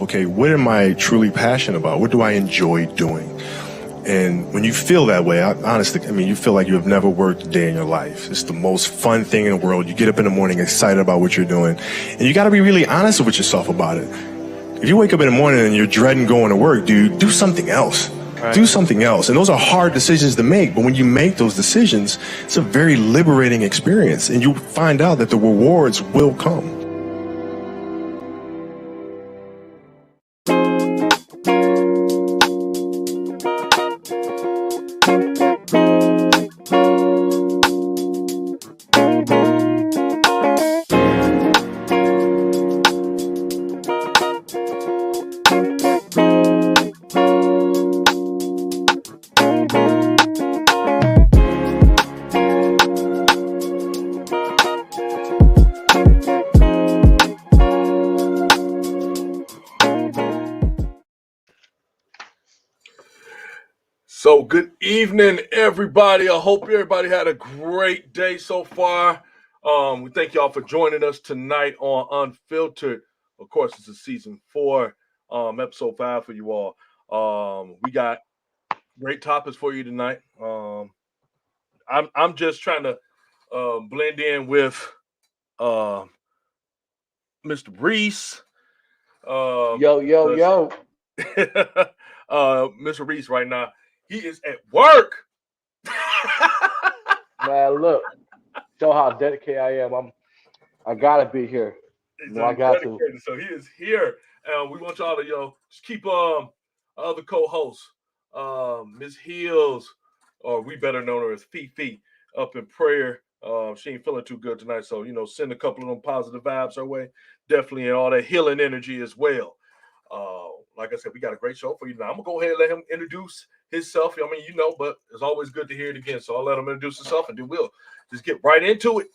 okay, what am I truly passionate about? What do I enjoy doing? And when you feel that way, honestly, you feel like you have never worked a day in your life. It's the most fun thing in the world. You get up in the morning excited about what you're doing. And you got to be really honest with yourself about it. If you wake up in the morning and you're dreading going to work, dude, do something else. Right. Do something else. And those are hard decisions to make. But when you make those decisions, it's a very liberating experience. And you find out that the rewards will come. So good evening, everybody. I hope everybody had a great day so far. We thank y'all for joining us tonight on Unfiltered. Of course, it's a season 4, episode 5 for you all. We got great topics for you tonight. I'm just trying to blend in with Mr. Reese. Yo. Mr. Reese right now. He is at work. Man, look, show how dedicated I am. I gotta be here. I got to. So he is here. We want y'all to just keep other co-hosts, Ms. Hills, or we better know her as Fifi, up in prayer. She ain't feeling too good tonight, so send a couple of them positive vibes her way. Definitely, and all that healing energy as well. Like I said, we got a great show for you now. I'm gonna go ahead and let him introduce himself. But it's always good to hear it again. So I'll let him introduce himself, and then we'll just get right into it.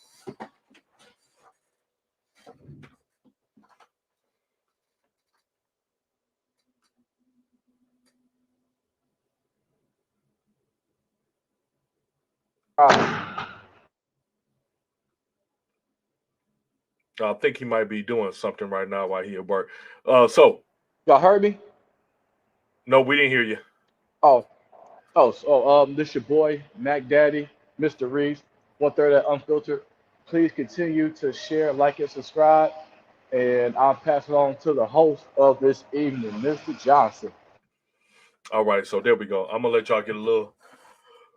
I think he might be doing something right now while he at work. So y'all heard me? No, we didn't hear you. This your boy Mac Daddy, Mr. Reese, 1/3 at Unfiltered. Please continue to share, like, and subscribe. And I'll pass it on to the host of this evening, Mr. Johnson. All right, so there we go. I'm gonna let y'all get a little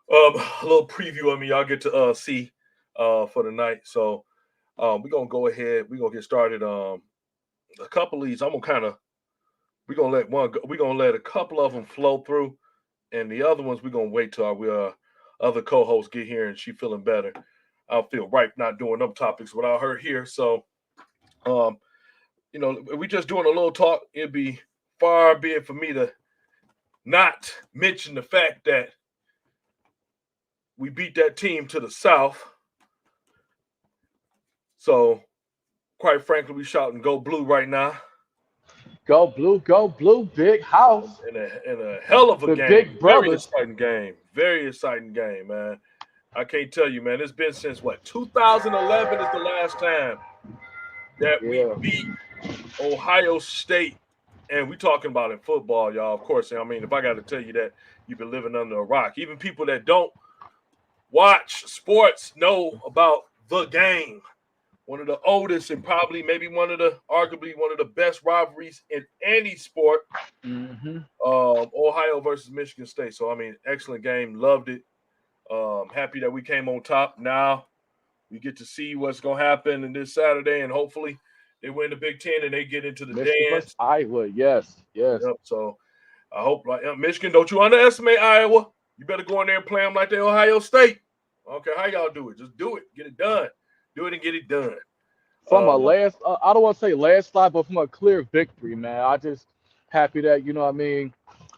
preview of me. Y'all get to see for the night. So we're gonna go ahead. We're gonna get started. A couple of these, we're gonna let a couple of them flow through, and the other ones we're gonna wait till our other co-hosts get here and she feeling better. I'll feel right not doing them topics without her here. So we just doing a little talk. It'd be far be it for me to not mention the fact that we beat that team to the South. So, quite frankly, we shouting "Go Blue" right now. Go blue, big house. In a hell of a game. Big brothers. Very exciting game, man. I can't tell you, man. It's been since 2011 is the last time that we beat Ohio State. And we talking about in football, y'all. Of course, if I got to tell you that, you've been living under a rock. Even people that don't watch sports know about the game. One of the oldest and probably maybe arguably one of the best rivalries in any sport. Mm-hmm. Ohio versus Michigan State. So, excellent game. Loved it. Happy that we came on top. Now we get to see what's going to happen in this Saturday, and hopefully they win the Big Ten and they get into the dance. Iowa, yes. Yep, so I hope, Michigan, don't you underestimate Iowa. You better go in there and play them like they Ohio State. Okay, how y'all do it? Just do it. Get it done. Do it and get it done. From a I don't want to say landslide, but from a clear victory, man. I just happy that,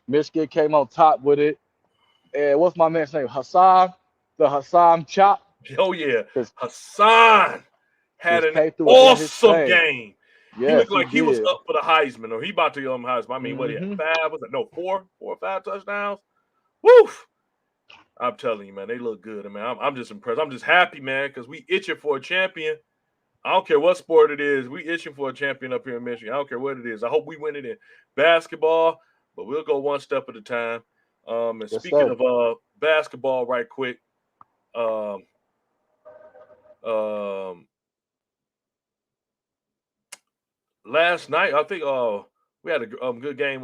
Michigan came on top with it. And what's my man's name? Hassan? The Hassan Chop? Oh, yeah. Hassan had an awesome game. Yes, he looked like he was up for the Heisman, or he about to go on Heisman. What he had? 4 or 5 touchdowns? Woof! I'm telling you, man, they look good. I'm just impressed. I'm just happy, man, because we itching for a champion. I don't care what sport it is. We itching for a champion up here in Michigan. I don't care what it is. I hope we win it in basketball, but we'll go one step at a time. And Yes, speaking sir. of basketball, right quick, um, last night I think we had a good game.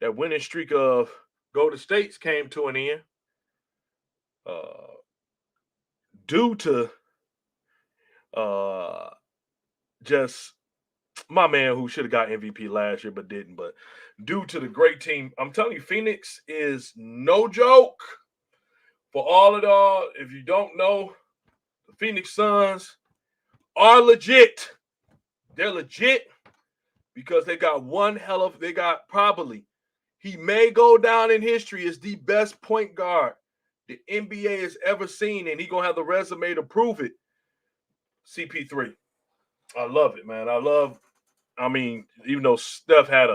That winning streak of Golden States came to an end due to just my man who should have got MVP last year but didn't. But due to the great team, I'm telling you, Phoenix is no joke. For all it all, if you don't know, the Phoenix Suns are legit. They're legit because they got he may go down in history as the best point guard the NBA has ever seen, and he's going to have the resume to prove it. CP3. I love it, man. Even though Steph had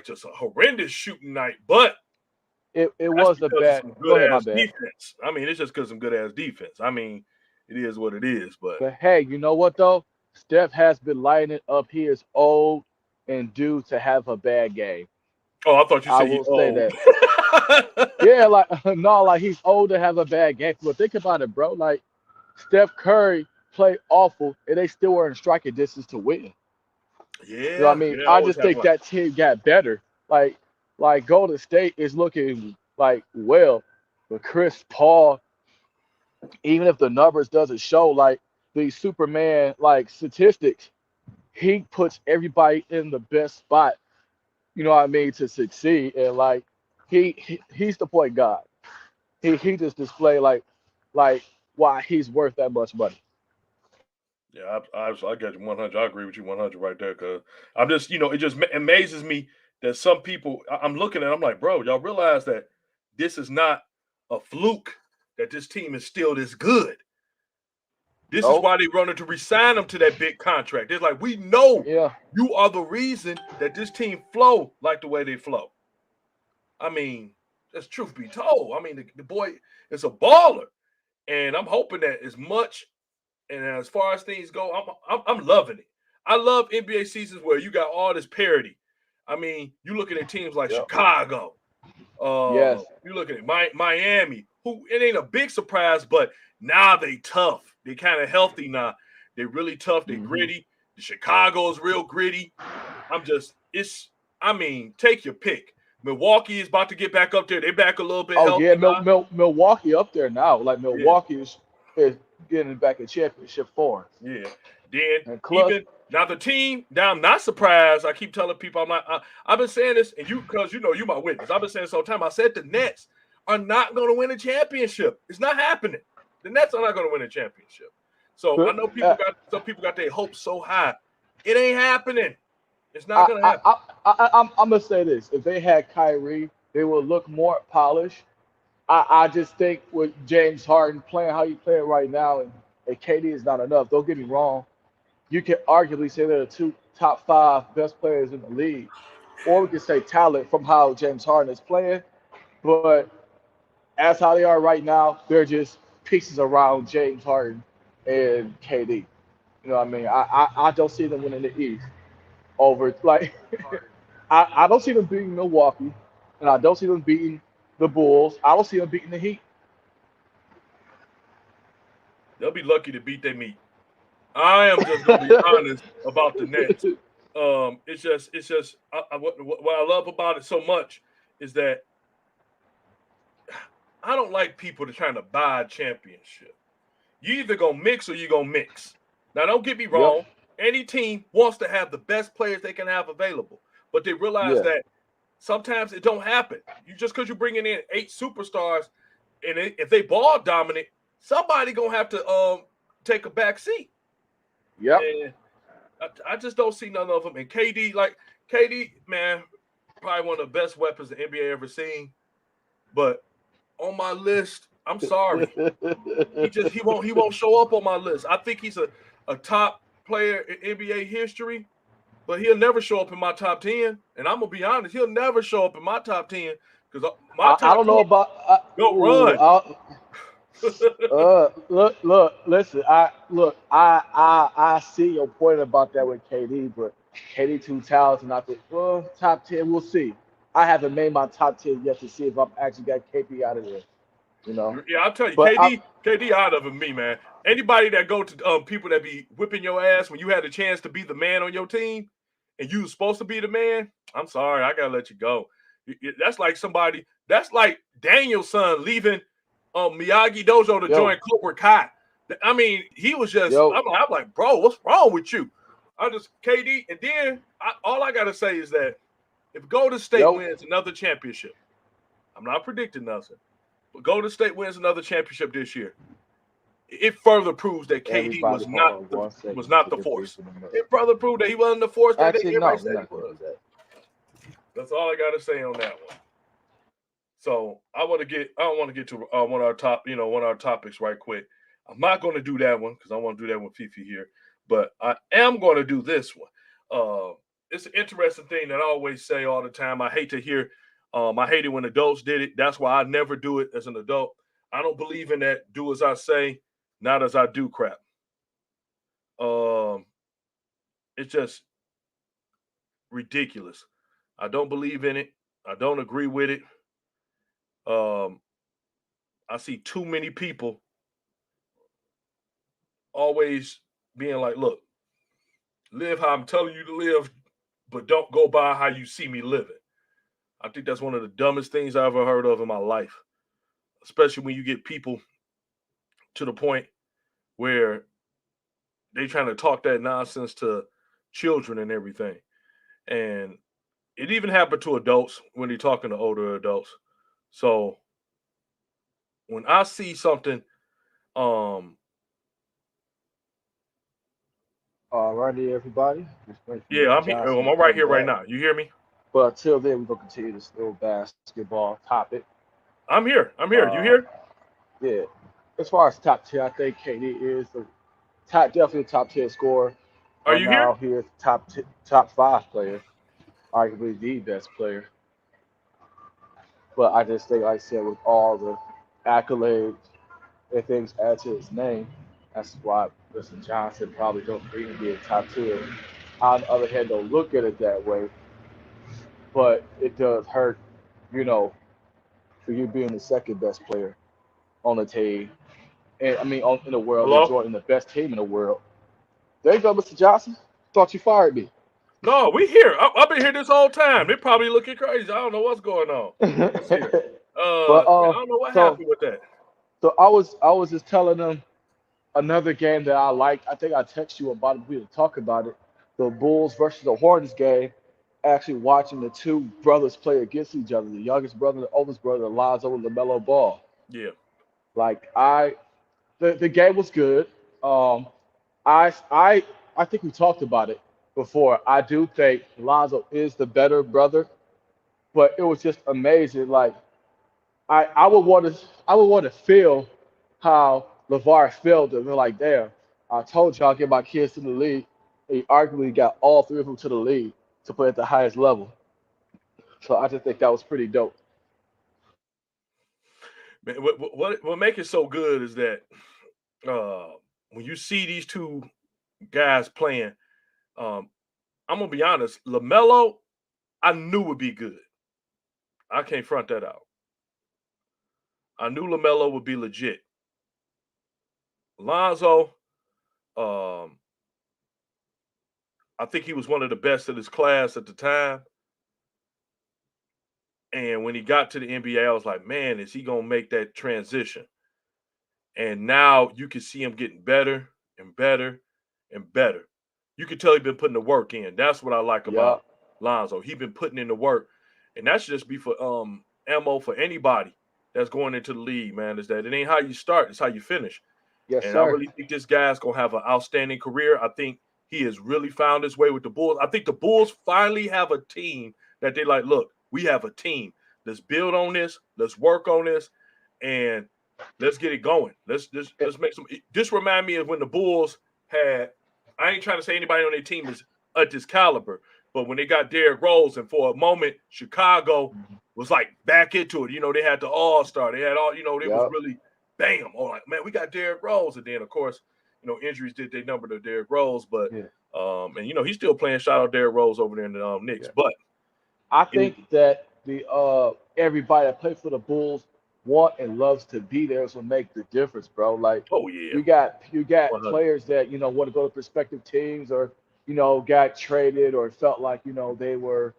just a horrendous shooting night, but it was a bad. Go ahead, my bad. Defense. It's just because some good ass defense. It is what it is. But hey, you know what though? Steph has been lighting it up. He is old and due to have a bad game. Oh, I thought you said I will say that. Yeah, like he's old to have a bad game. But think about it, bro. Like Steph Curry played awful, and they still were in striking distance to win. Yeah, you know what I mean. I just think that team got better. Like Golden State is looking like well, but Chris Paul, even if the numbers doesn't show like the Superman like statistics, he puts everybody in the best spot. You know what I mean, to succeed, and like he's the point guard. He just displayed like why he's worth that much money. Yeah, I get you 100. I agree with you 100 right there. Cause I'm just, it just amazes me that some people I'm looking at. I'm like, bro, y'all realize that this is not a fluke that this team is still this good. This is why they wanted to resign him to that big contract. They're like, we know you are the reason that this team flow like the way they flow. That's truth be told. The boy is a baller, and I'm hoping that as much. And as far as things go, I'm loving it. I love NBA seasons where you got all this parity. You looking at teams like Chicago. Yes. You're looking at Miami, who it ain't a big surprise, but now they tough. They kind of healthy now. They're really tough. They gritty. The Chicago is real gritty. Take your pick. Milwaukee is about to get back up there. They're back a little bit. Oh yeah, Milwaukee up there now. Like Milwaukee is getting back in championship form. Yeah. Then even now the team. Now I'm not surprised. I keep telling people I've been saying this, and you my witness. I've been saying this all the time. I said the Nets are not going to win a championship. It's not happening. The Nets are not going to win a championship. So I know some people got their hopes so high. It ain't happening. It's not going to happen. I'm gonna say this: if they had Kyrie, they would look more polished. I just think with James Harden playing how he's playing right now, and KD is not enough. Don't get me wrong. You can arguably say they're the two top 5 best players in the league, or we could say talent from how James Harden is playing. But as how they are right now, they're just pieces around James Harden and KD. You know what I mean? I don't see them winning the East over I don't see them beating Milwaukee, and I don't see them beating the Bulls. I don't see them beating the Heat. They'll be lucky to beat their meat. I am just going to be honest about the Nets. It's just what I love about it so much is that I don't like people that trying to buy a championship. You either gonna mix or you gonna mix. Now, don't get me wrong. Yep. Any team wants to have the best players they can have available, but they realize that sometimes it don't happen. Because you're bringing in 8 superstars, and if they ball dominant, somebody gonna have to take a back seat. Yep. And I just don't see none of them. And KD, man, probably one of the best weapons the NBA ever seen. But on my list, I'm sorry, he won't show up on my list. I think he's a top player in NBA history, but he'll never show up in my top 10. And I'm gonna be honest, he'll never show up in my top 10 because I don't know about don't run. Listen. I see your point about that with KD, but KD 2000, I think, well, top 10, we'll see. I haven't made my top 10 yet to see if I'm actually got KP out of there, you know. Yeah, I'll tell you, But I, KD out of it, me, man. Anybody that go to people that be whipping your ass when you had a chance to be the man on your team and you was supposed to be the man, I'm sorry, I gotta let you go. That's like somebody. That's like Daniel's son leaving Miyagi Dojo to yo, join Cobra Kai. I mean, he was just. yo, I'm like, bro, what's wrong with you? I just KD, and then all I gotta say is that if Golden State yo, wins another championship, I'm not predicting nothing. But Golden State wins another championship this year. It further proves that KD everybody, hold on one was second. not Get the this force. beef in the middle. It further proved that he wasn't the force that Actually, everybody no, we're said he not gonna was. do that. That's all I got to say on that one. So I want to get. I don't want to get to one of our top. One of our topics right quick. I'm not going to do that one because I want to do that with Fifi here. But I am going to do this one. It's an interesting thing that I always say all the time. I hate to hear. I hate it when adults did it. That's why I never do it as an adult. I don't believe in that. Do as I say, not as I do. Crap. Um, it's just ridiculous. I don't believe in it. I don't agree with it. Um, I see too many people always being like, look, live how I'm telling you to live, but don't go by how you see me living. I think that's one of the dumbest things I ever heard of in my life, especially when you get people to the point where they trying to talk that nonsense to children and everything. And it even happened to adults when they're talking to older adults. So when I see something, um, Alrighty, everybody. Just wait for yeah, Mr. I'm here. Johnson to I'm right come here right back. now. You hear me? But until then, we're gonna continue this little basketball topic. I'm here. I'm here. You Uh, here? yeah. As far as top 10, I think KD is the definitely top 10 scorer. Are Right you here? now, he is top 5 player, arguably the best player. But I just think, like I said, with all the accolades and things added to his name, that's why Mr. Johnson probably don't even be in top 10. On the other hand, don't look at it that way, but it does hurt, you know, for you being the second best player on the team. And I mean, in the world, Hello? enjoying the best team in the world. There you go, Mr. Johnson. Thought you fired me. No, we here. I've been here this whole time. They probably looking crazy. I don't know what's going on. Let's hear. but Man, I don't know what so happened with that. I was just telling them another game that I liked. I think I text you about it. We to talk about it. The Bulls versus the Hornets game. Actually, watching the two brothers play against each other. The youngest brother, the oldest brother, Lonzo and LaMelo Ball. Yeah. Like the game was good. Um, I I I think we talked about it before. I do think Lonzo is the better brother, but it was just amazing. Like I would want to feel how LeVar felt. And they're like, damn, I told you I'll get my kids to the league. He arguably got all three of them to the league to play at the highest level. So I just think that was pretty dope. Man, what make it so good is that uh, when you see these two guys playing, um, I'm gonna be honest. Lamelo, I knew would be good. I can't front that out. I knew Lamelo would be legit. Lonzo, um, I think he was one of the best in his class at the time. And when he got to the NBA, I was like, man, is he gonna make that transition? And now you can see him getting better and better and better. You can tell he's been putting the work in. That's what I like Yeah. about Lonzo. He's been putting in the work. And that should just be for ammo for anybody that's going into the league, man. Is that it ain't how you start, it's how you finish. Yes, And I sir. really think this guy's gonna have an outstanding career. I think he has really found his way with the Bulls. I think the Bulls finally have a team that they like, look, we have a team. Let's build on this, let's work on this, and let's get it going. Let's make some. This remind me of when the Bulls had. I ain't trying to say anybody on their team is at this caliber, but when they got Derrick Rose, and for a moment Chicago was like back into it. They had the All Star. They had all. They was Yep. really bam, oh, like, man, we got Derrick Rose. And then, of course, injuries did their number to Derrick Rose. But, and, he's still playing. Shout out Derrick Rose over there in the Knicks. Yeah. But I think that the everybody that plays for the Bulls want and loves to be there is what make the difference, bro. Like, oh, yeah. you got 100. players that want to go to prospective teams or got traded or felt like they were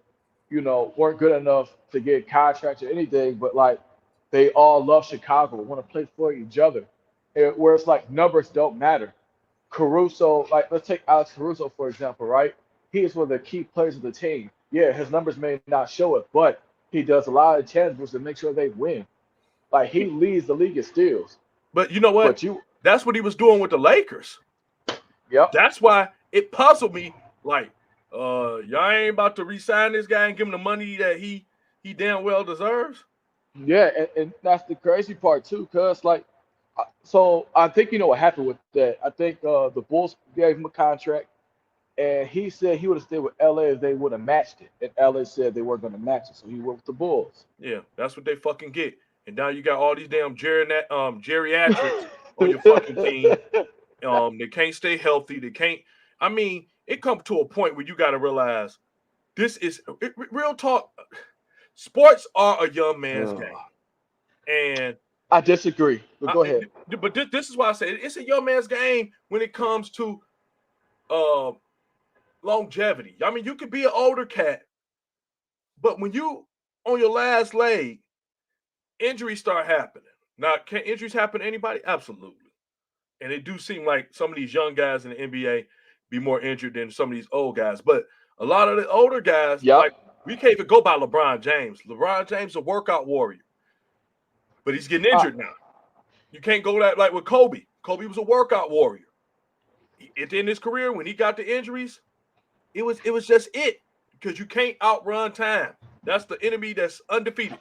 weren't good enough to get contracts or anything, but like they all love Chicago, want to play for each other, where it's like numbers don't matter. Caruso, like let's take Alex Caruso for example, right? He is one of the key players of the team. Yeah, his numbers may not show it, but he does a lot of tangibles to make sure they win. Like he leads the league in steals. But you know what? That's what he was doing with the Lakers. Yep. That's why it puzzled me. Like, y'all ain't about to re-sign this guy and give him the money that he damn well deserves. Yeah, and that's the crazy part too, cause like, so I think what happened with that. I think the Bulls gave him a contract, and he said he would have stayed with LA if they would have matched it. And LA said they weren't going to match it, so he went with the Bulls. Yeah, that's what they fucking get. And now you got all these damn geriatrics on your fucking team. They can't stay healthy. They can't. I mean, it comes to a point where you got to realize this is real talk. Sports are a young man's game, and I disagree. But go ahead. But this is why I say it's a young man's game when it comes to longevity. I mean, you could be an older cat, but when you on your last leg, injuries start happening. Now, can injuries happen to anybody? Absolutely. And it do seem like some of these young guys in the NBA be more injured than some of these old guys. But a lot of the older guys, like we can't even go by LeBron James. LeBron James is a workout warrior, but he's getting injured now. You can't go that like with Kobe. Kobe was a workout warrior. At the end of his career, when he got the injuries, it was just it because you can't outrun time. That's the enemy that's undefeated.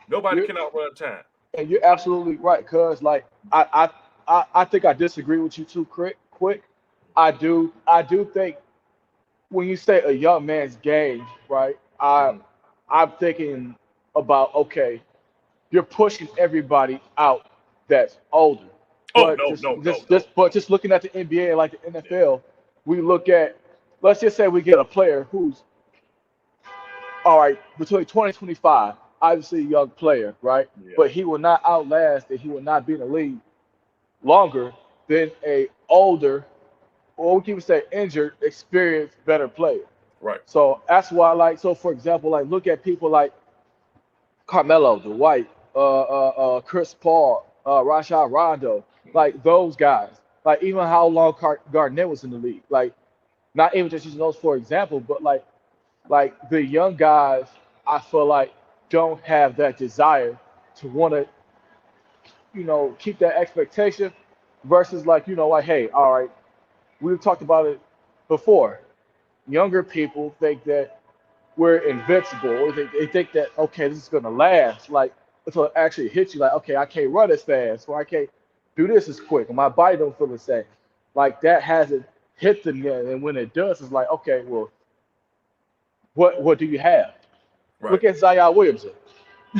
Nobody can outrun time. And you're absolutely right, cuz like I think I disagree with you too quick. I do think when you say a young man's game, right? I'm thinking about you're pushing everybody out that's older. But just looking at the NBA and like the NFL, we look at let's just say we get a player who's all right between 20 and 25, obviously a young player, right? Yeah. But he will not outlast and he will not be in the league longer than a older, or we can even say injured, experienced, better player. Right. So that's why, for example, look at people like Carmelo, Dwight, Chris Paul, Rajon Rondo, like those guys. Like even how long Garnett was in the league. Like not even just using those for example, but like the young guys, I feel like don't have that desire to want to, keep that expectation versus hey, all right, we've talked about it before. Younger people think that we're invincible, or they think that this is gonna last. Like until it actually hits you, like I can't run as fast, or I can't do this as quick, or my body don't feel the same. Like that hasn't hit them yet, and when it does, it's like well, what do you have? Right. Look at Zion Williamson,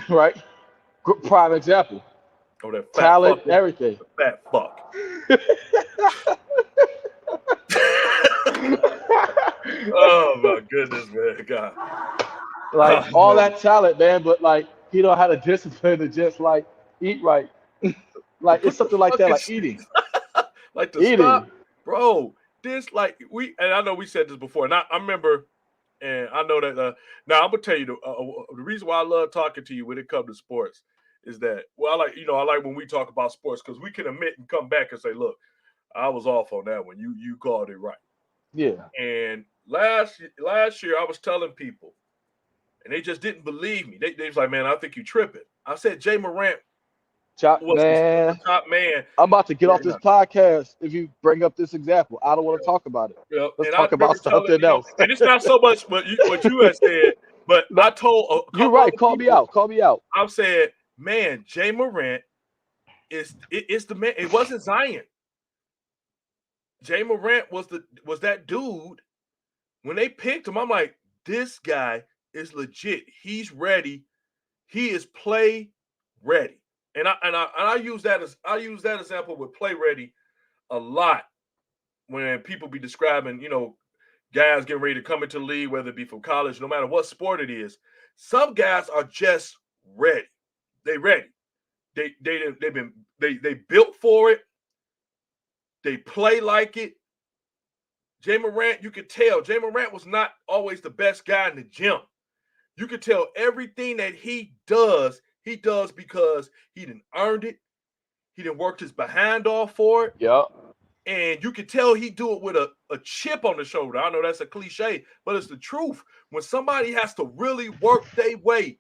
right? Prime example. Oh, that talent, everything. Fat fuck. Oh my goodness, man, God. Like all that talent, man, but like he don't have the discipline to just like eat right. Like it's something like that, like eating. Like the eating. Stop, bro. This like and I know we said this before, and I remember, and I know that. Now I'm gonna tell you the reason why I love talking to you when it comes to sports is that I like when we talk about sports because we can admit and come back and say, look, I was off on that one. You called it right. Yeah. And last year I was telling people, and they just didn't believe me. They was like, man, I think you tripping. I said Jay Morant was the top man. I'm about to get off this podcast if you bring up this example. I don't want to talk about it. Yeah. Let's talk about something else. And it's not so much what you had said, but I told you're right. Call me out. I said, man, Jay Morant is the man. It wasn't Zion. Jay Morant was that dude. When they picked him, I'm like, this guy is legit. He's ready. He is play ready. And I use that example with Play Ready a lot when people be describing, guys getting ready to come into the league, whether it be from college, no matter what sport it is. Some guys are just ready. They ready. They built for it. They play like it. Jay Morant, you could tell Jay Morant was not always the best guy in the gym. You could tell everything that he does because he didn't earned it. He didn't work his behind off for it. Yeah. And you can tell he do it with a chip on the shoulder. I know that's a cliche, but it's the truth. When somebody has to really work their way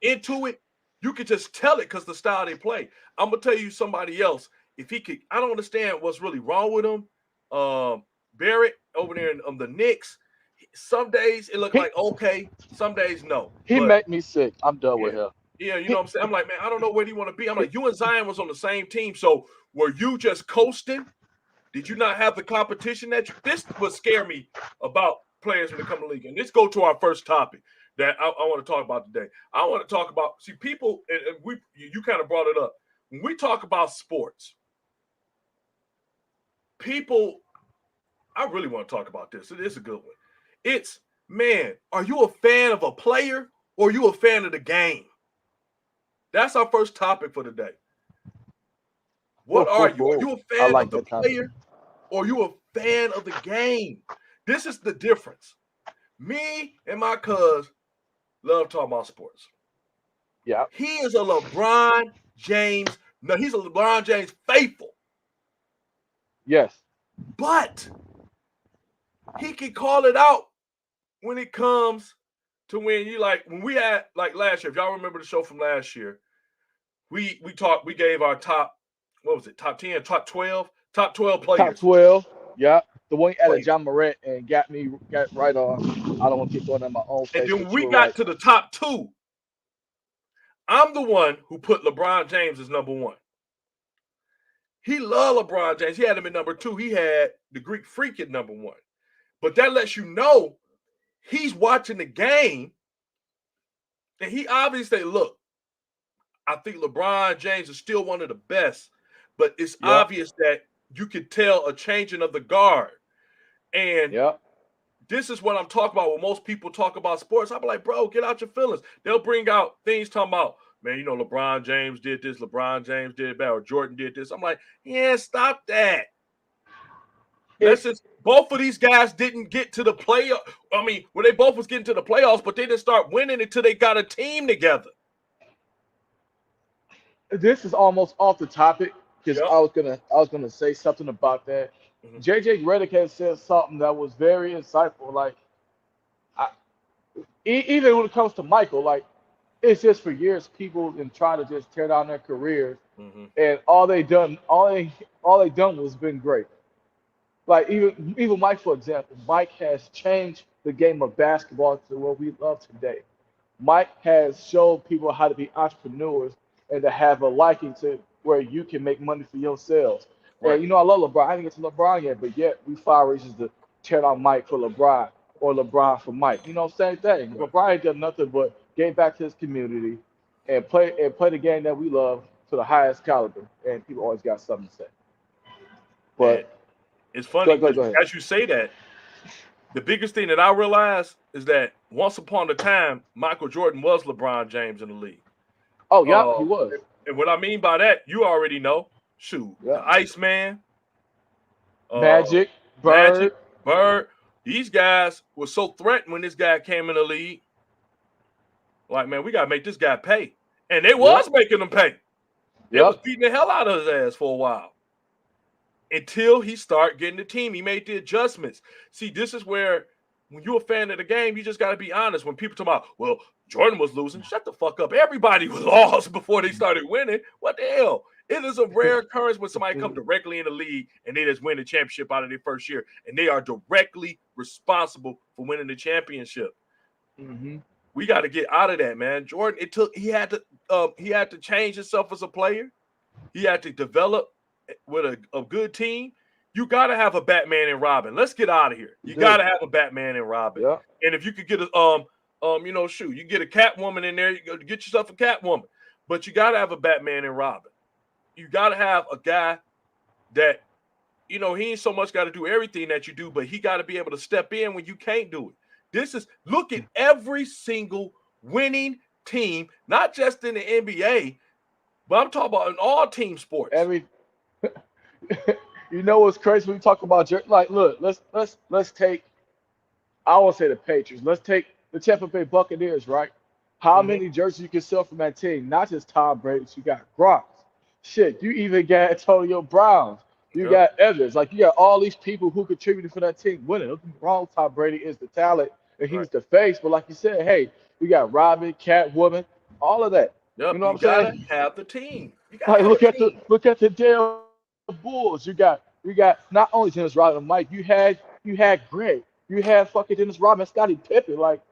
into it, you can just tell it because the style they play. I'm going to tell you somebody else. If he could, I don't understand what's really wrong with him. Barrett over there in the Knicks, some days it looked like okay, some days no. He make me sick. I'm done with him. Yeah, you know what I'm saying? I'm like, man, I don't know where he want to be. I'm like, you and Zion was on the same team, so were you just coasting? Did you not have the competition this would scare me about players when they come to the league? And let's go to our first topic that I want to talk about today. I want to talk about, people, and you kind of brought it up. When we talk about sports, people, I really want to talk about this. It is a good one. It's, man, are you a fan of a player or are you a fan of the game? That's our first topic for today. What are you? Are you a fan of the player or are you a fan of the game? This is the difference. Me and my cuz love talking about sports. Yeah. He is a LeBron James. No, he's a LeBron James faithful. Yes. But he can call it out when it comes to when we had like last year. If y'all remember the show from last year, we gave our top, what was it, top 10, top 12 players. Top 12, yeah. The one added John Morant and got right on. I don't want to keep going on my own face. And then we got to the top 2. I'm the one who put LeBron James as number 1. He loved LeBron James. He had him at number 2. He had the Greek Freak at number 1. But that lets you know he's watching the game. And he obviously, look, I think LeBron James is still one of the best. But it's obvious that you could tell a changing of the guard. And this is what I'm talking about when most people talk about sports. I'm like, bro, get out your feelings. They'll bring out things talking about, man, LeBron James did this, LeBron James did that, or Jordan did this. I'm like, yeah, stop that. Both of these guys didn't get to the playoff. I mean, they both was getting to the playoffs, but they didn't start winning until they got a team together. This is almost off the topic because I was gonna say something about that. Mm-hmm. JJ Redick has said something that was very insightful. Like, even when it comes to Michael, like, it's just for years people been trying to just tear down their careers, and all they done was been great. Like even Mike, for example, Mike has changed the game of basketball to what we love today. Mike has showed people how to be entrepreneurs and to have a liking to where you can make money for yourselves. Right. And I love LeBron. I didn't get to LeBron yet, but yet we fire races to tear down Mike for LeBron or LeBron for Mike. Same thing. Right. LeBron ain't done nothing but gave back to his community and play the game that we love to the highest caliber. And people always got something to say. But it's funny as you say that. The biggest thing that I realized is that once upon a time, Michael Jordan was LeBron James in the league. Oh, yeah, he was. And what I mean by that, you already know. Shoot, the Iceman, Magic, Bird. These guys were so threatened when this guy came in the league. Like, man, we got to make this guy pay. And they was making him pay. They was beating the hell out of his ass for a while. Until he started getting the team. He made the adjustments. See, this is where, when you're a fan of the game, you just got to be honest. When people talk about, well, Jordan was losing, shut the fuck up. Everybody was lost before they started winning. What the hell? It is a rare occurrence when somebody comes directly in the league and they just win the championship out of their first year, and they are directly responsible for winning the championship. Mm-hmm. We got to get out of that, man. Jordan, he had to change himself as a player. He had to develop with a good team. You got to have a Batman and Robin. Let's get out of here. You got to have a Batman and Robin. Yeah. And if you could get a you can get a Catwoman in there, you get yourself a Catwoman. But you got to have a Batman and Robin. You got to have a guy that, he ain't so much got to do everything that you do, but he got to be able to step in when you can't do it. Look at every single winning team, not just in the NBA, but I'm talking about in all team sports. You know what's crazy when we talk about look, let's take, I won't say the Patriots. Let's take the Tampa Bay Buccaneers, right? How many jerseys you can sell from that team? Not just Tom Brady, you got Gronk. Shit, you even got Antonio Brown. You got Evans. Like, you got all these people who contributed for that team winning. Nothing wrong. Tom Brady is the talent and he's the face. But like you said, hey, you got Robin, Catwoman, all of that. Yep, You know what I'm saying? You gotta have the team. You gotta like, have look at the damn Bulls. You got not only Dennis Rodman and Mike. You had Greg. You had fucking Dennis Rodman, Scottie Pippen. Like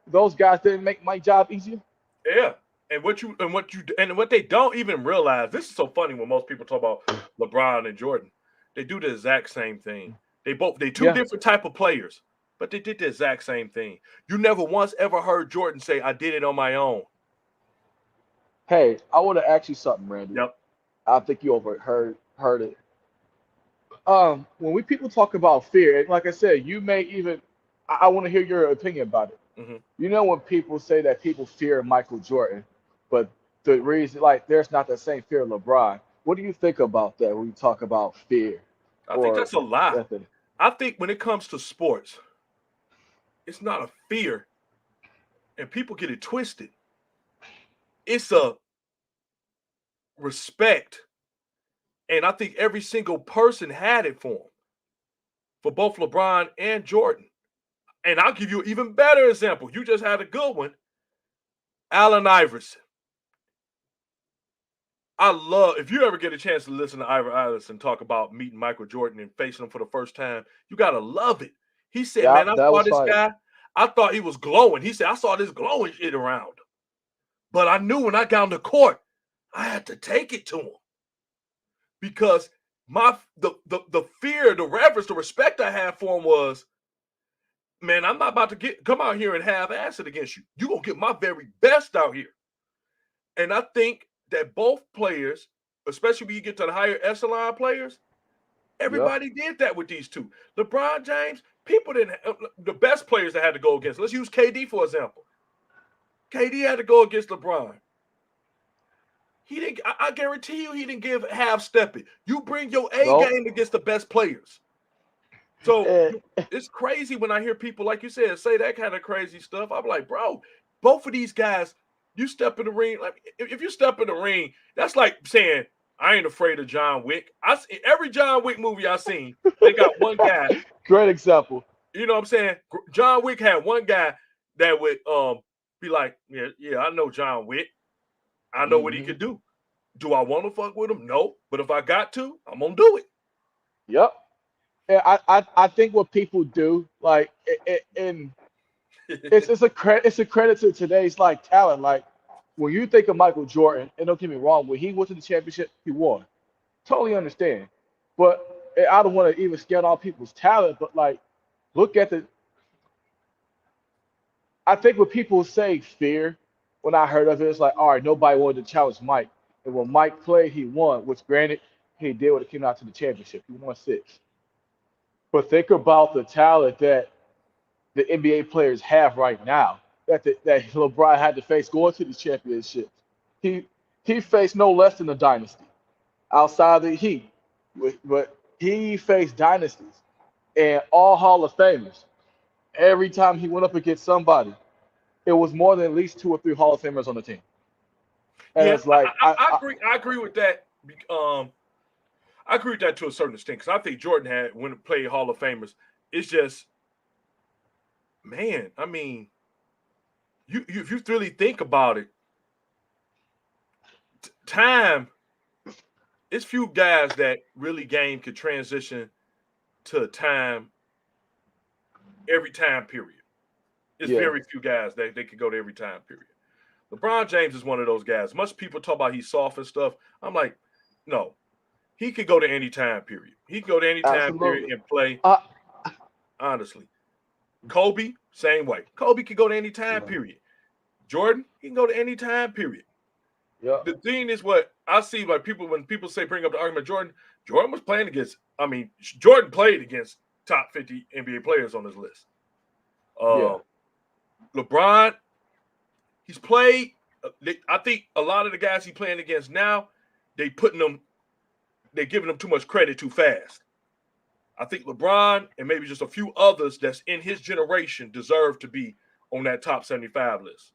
those guys didn't make my job easier. Yeah. And what they don't even realize, this is so funny when most people talk about LeBron and Jordan. They do the exact same thing. They two different type of players, but they did the exact same thing. You never once ever heard Jordan say, "I did it on my own." Hey, I want to ask you something, Randy. Yep. I think you heard it. When people talk about fear, and like I said, you may even, I want to hear your opinion about it. You know, when people say that people fear Michael Jordan, but the reason, there's not the same fear of LeBron. What do you think about that when you talk about fear? I think that's a lie. I think when it comes to sports, it's not a fear, and people get it twisted. It's a respect, and I think every single person had it for him, for both LeBron and Jordan. And I'll give you an even better example. You just had a good one. Allen Iverson. If you ever get a chance to listen to Iverson talk about meeting Michael Jordan and facing him for the first time, you got to love it. He said, man, I saw this guy. I thought he was glowing. He said, I saw this glowing shit around him. But I knew when I got on the court, I had to take it to him. Because the fear, the reverence, the respect I had for him was, man, I'm not about to come out here and have acid against you. You're going to get my very best out here. And I think that both players, especially when you get to the higher echelon players, everybody did that with these two. LeBron James, people didn't, the best players that had to go against, let's use KD for example. KD had to go against LeBron. He didn't, I guarantee you, he didn't give half-stepping. You bring your A game against the best players. So it's crazy when I hear people, like you said, say that kind of crazy stuff. I'm like, bro, both of these guys, you step in the ring. Like, if you step in the ring, that's like saying, I ain't afraid of John Wick. Every John Wick movie I've seen, they got one guy. Great example. You know what I'm saying? John Wick had one guy that would be like, yeah, I know John Wick. I know what he could do. Do I want to fuck with him? No. But if I got to, I'm going to do it. Yep. Yeah, I think what people do, like, it's a credit to today's talent. Like, when you think of Michael Jordan, and don't get me wrong, when he went to the championship, he won. Totally understand. But I don't want to even scare all people's talent, but look at I think when people say fear, when I heard of it, it's like, all right, nobody wanted to challenge Mike. And when Mike played, he won, which granted, he did when it came out to the championship. He won 6. But think about the talent that the NBA players have right now that LeBron had to face going to these championships. He faced no less than a dynasty outside of the Heat, but he faced dynasties and all Hall of Famers. Every time he went up against somebody, it was more than at least 2 or 3 Hall of Famers on the team. And it's like I agree with that. I agree with that to a certain extent because I think Jordan had when it played Hall of Famers. It's just, man. I mean, if you really think about it, time. It's few guys that really game could transition to time every time period. It's very few guys that they could go to every time period. LeBron James is one of those guys. Much people talk about he's soft and stuff. I'm like, no. He could go to any time period. He could go to any time period and play. Honestly. Kobe, same way. Kobe could go to any time period. Jordan, he can go to any time period. Yeah. The thing is, what I see, like when people say bring up the argument, Jordan was playing against. I mean, Jordan played against top 50 NBA players on his list. Yeah. LeBron, he's played. I think a lot of the guys he's playing against now, they're giving them too much credit too fast. I think LeBron and maybe just a few others that's in his generation deserve to be on that top 75 list.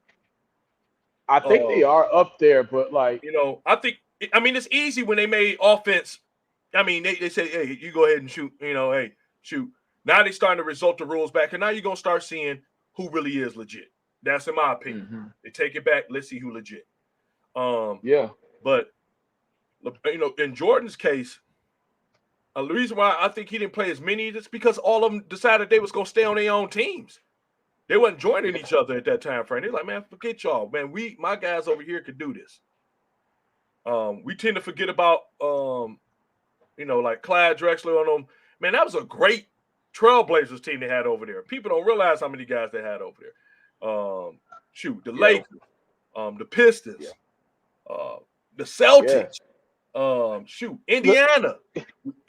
I think they are up there, but like, I think, I mean, it's easy when they made offense. I mean, they say, hey, you go ahead and shoot, hey, shoot. Now they starting to result the rules back, and now you're going to start seeing who really is legit. That's in my opinion. They take it back. Let's see who legit. Yeah. But, in Jordan's case, the reason why I think he didn't play as many is because all of them decided they was going to stay on their own teams. They wasn't joining each other at that time frame. They're like, man, forget y'all. Man, my guys over here could do this. We tend to forget about, like Clyde Drexler on them. Man, that was a great Trailblazers team they had over there. People don't realize how many guys they had over there. The Lakers, the Pistons, the Celtics, Indiana.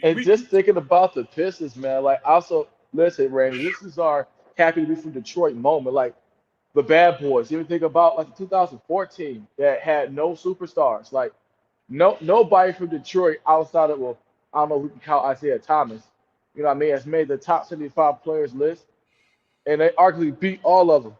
And just thinking about the Pistons, man, like also, listen, Randy, this is our happy to be from Detroit moment. Like the bad boys. Even think about like the 2014 that had no superstars. Like nobody from Detroit outside of, well, I don't know if we can count Isaiah Thomas. You know what I mean? Has made the top 75 players list, and they arguably beat all of them.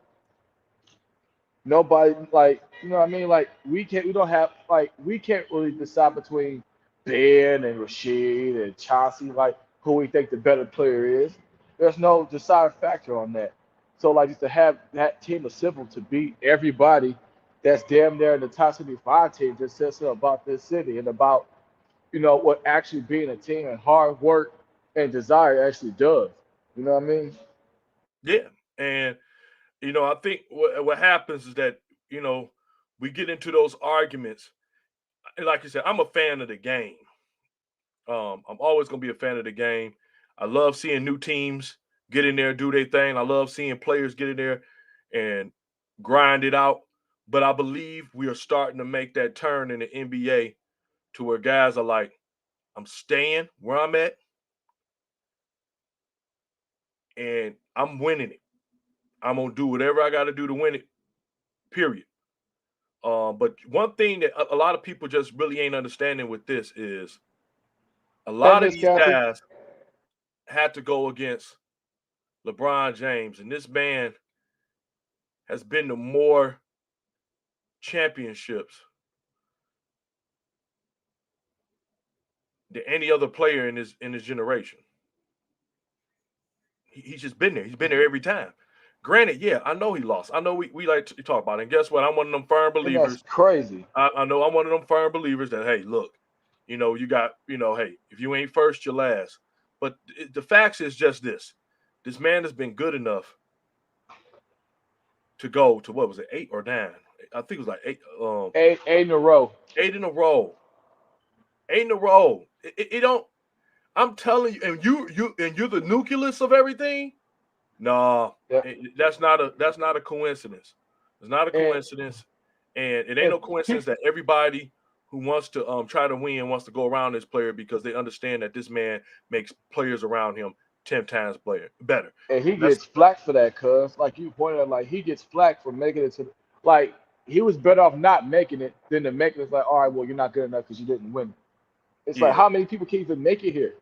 Nobody, like, you know what I mean? Like we can't really decide between Ben and Rashid and Chauncey, like who we think the better player is. There's no deciding factor on that. So like just to have that team of civil to beat everybody that's damn near in the top 75 team just says something about this city and about, what actually being a team and hard work and desire actually does. You know what I mean? Yeah. And, I think what happens is that, we get into those arguments. And like you said, I'm a fan of the game. I'm always going to be a fan of the game. I love seeing new teams get in there, do their thing. I love seeing players get in there and grind it out. But I believe we are starting to make that turn in the NBA to where guys are like, I'm staying where I'm at and I'm winning it. I'm going to do whatever I got to do to win it, period. But one thing that a lot of people just really ain't understanding with this is a Hey, lot of Miss these Kathy. guys had to go against LeBron James, and this man has been to more championships than any other player in his generation. He's just been there. He's been there every time. Granted, yeah, I know he lost. I know we like to talk about it. And guess what? I'm one of them firm And that's believers. crazy. I know I'm one of them firm believers that, hey, look, you got, hey, if you ain't first, you're last. But the facts is just this. This man has been good enough to go to, what was it, 8 or 9? I think it was like 8. Eight in a row. 8 in a row. 8 in a row. It don't. I'm telling you, and you're the nucleus of everything. Nah, Yeah. that's not a coincidence. It's not a And coincidence, and it ain't and no coincidence people that everybody who wants to try to win wants to go around this player because they understand that this man makes players around him 10 times better. and he That's gets flack for that, cuz like you pointed out, like he gets flack for making it to, like he was better off not making it than to make it. It's like, all right, well, you're not good enough because you didn't win. It's like yeah. how many people can even make it here?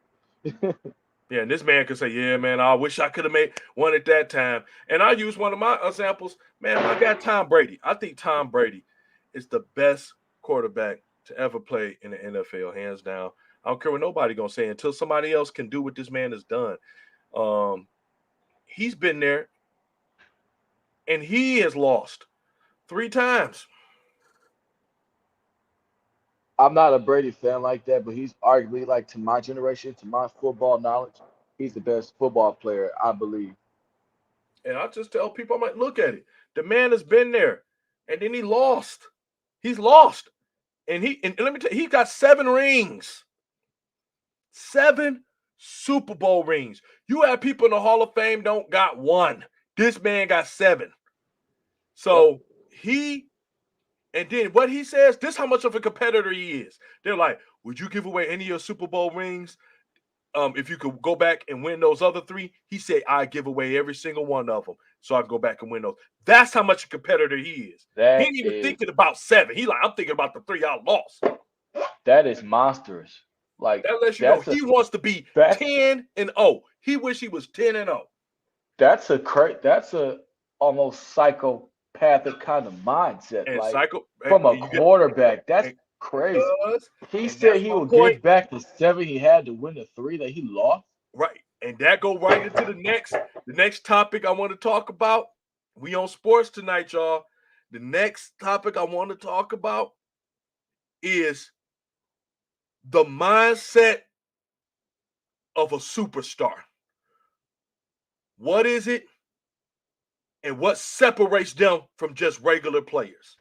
Yeah, and this man could say, yeah, man, I wish I could have made one at that time. And I use one of my examples. Man, my guy Tom Brady. I think Tom Brady is the best quarterback to ever play in the NFL, hands down. I don't care what nobody gonna say until somebody else can do what this man has done. Um, he's been there and he has lost 3 times. I'm not a Brady fan like that, but he's arguably like to my generation, to my football knowledge, he's the best football player, I believe. And I just tell people, I'm like, look at it. The man has been there, and then he lost. He's lost. And let me tell you, he got 7 rings. 7 Super Bowl rings. You have people in the Hall of Fame don't got 1. This man got 7. Yep. So he And then what he says, this how much of a competitor he is. They're like, would you give away any of your Super Bowl rings if you could go back and win those other three? He said, I give away every single one of them so I can go back and win those. That's how much a competitor he is. He ain't even thinking about 7. He like, I'm thinking about the 3 I lost. That is monstrous. Like that lets you know he wants to be 10-0. He wish he was 10-0. That's a almost psychopathic kind of mindset. And like from a quarterback, that's crazy. He said he will give back the 7 he had to win the 3 that he lost. Right. And that go right into the next topic I want to talk about. We on sports tonight, y'all. The next topic I want to talk about is the mindset of a superstar. What is it? And what separates them from just regular players?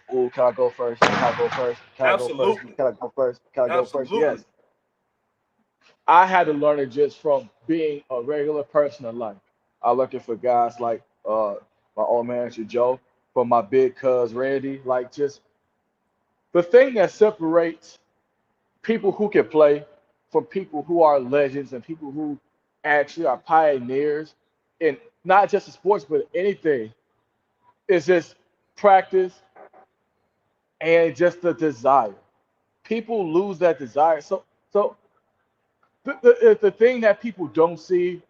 Oh, can I go first? Absolutely. Can I go first? Yes. I had to learn it just from being a regular person in life. I looking for guys like my old manager Joe, from my big cuz Randy. Like, just the thing that separates people who can play from people who are legends and people who actually are pioneers in not just in sports but anything is just practice and just the desire. People lose that desire. So the thing that people don't see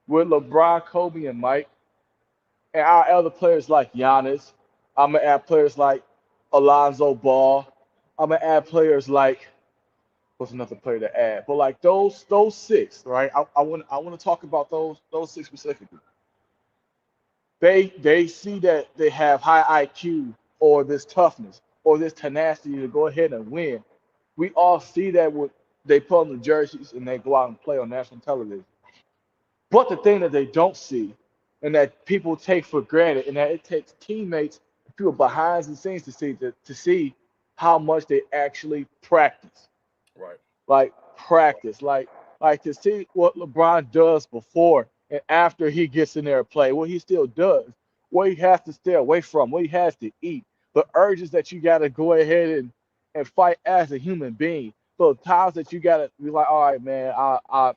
with LeBron, Kobe, and Mike, and our other players like Giannis, I'm gonna add players like Alonzo Ball. I'm gonna add players like what's another player to add? But like those 6, right? I want to talk about those 6 specifically. They see that they have high IQ or this toughness or this tenacity to go ahead and win. We all see that when they put on the jerseys and they go out and play on national television. But the thing that they don't see and that people take for granted and that it takes teammates, people behind the scenes to see how much they actually practice. Right. Like practice. Like to see what LeBron does before and after he gets in there and play, what he still does, what he has to stay away from, what he has to eat, the urges that you gotta go ahead and fight as a human being. So the times that you gotta be like, all right, man, I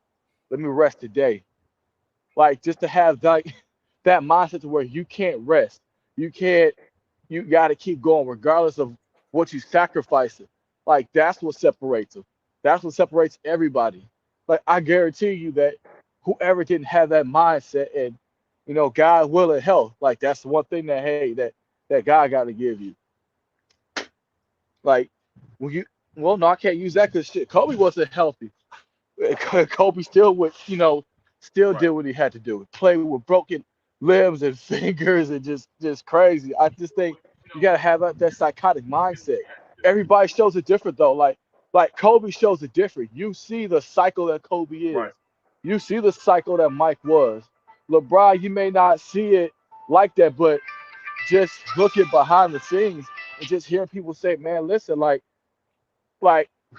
let me rest today. Like just to have that mindset to where you can't rest. You gotta keep going regardless of what you sacrifice it. Like that's what separates them. That's what separates everybody. Like I guarantee you that whoever didn't have that mindset and God will and health, like that's the one thing that that God got to give you. Like no, I can't use that because shit, Kobe wasn't healthy. Kobe still would, still did what he had to do. Play with broken limbs and fingers and just crazy. I just think you gotta have that psychotic mindset. Everybody shows it different though. Like Kobe shows it different. You see the cycle that Kobe is. Right. You see the cycle that Mike was. LeBron, you may not see it like that, but just looking behind the scenes and just hearing people say, man, listen, like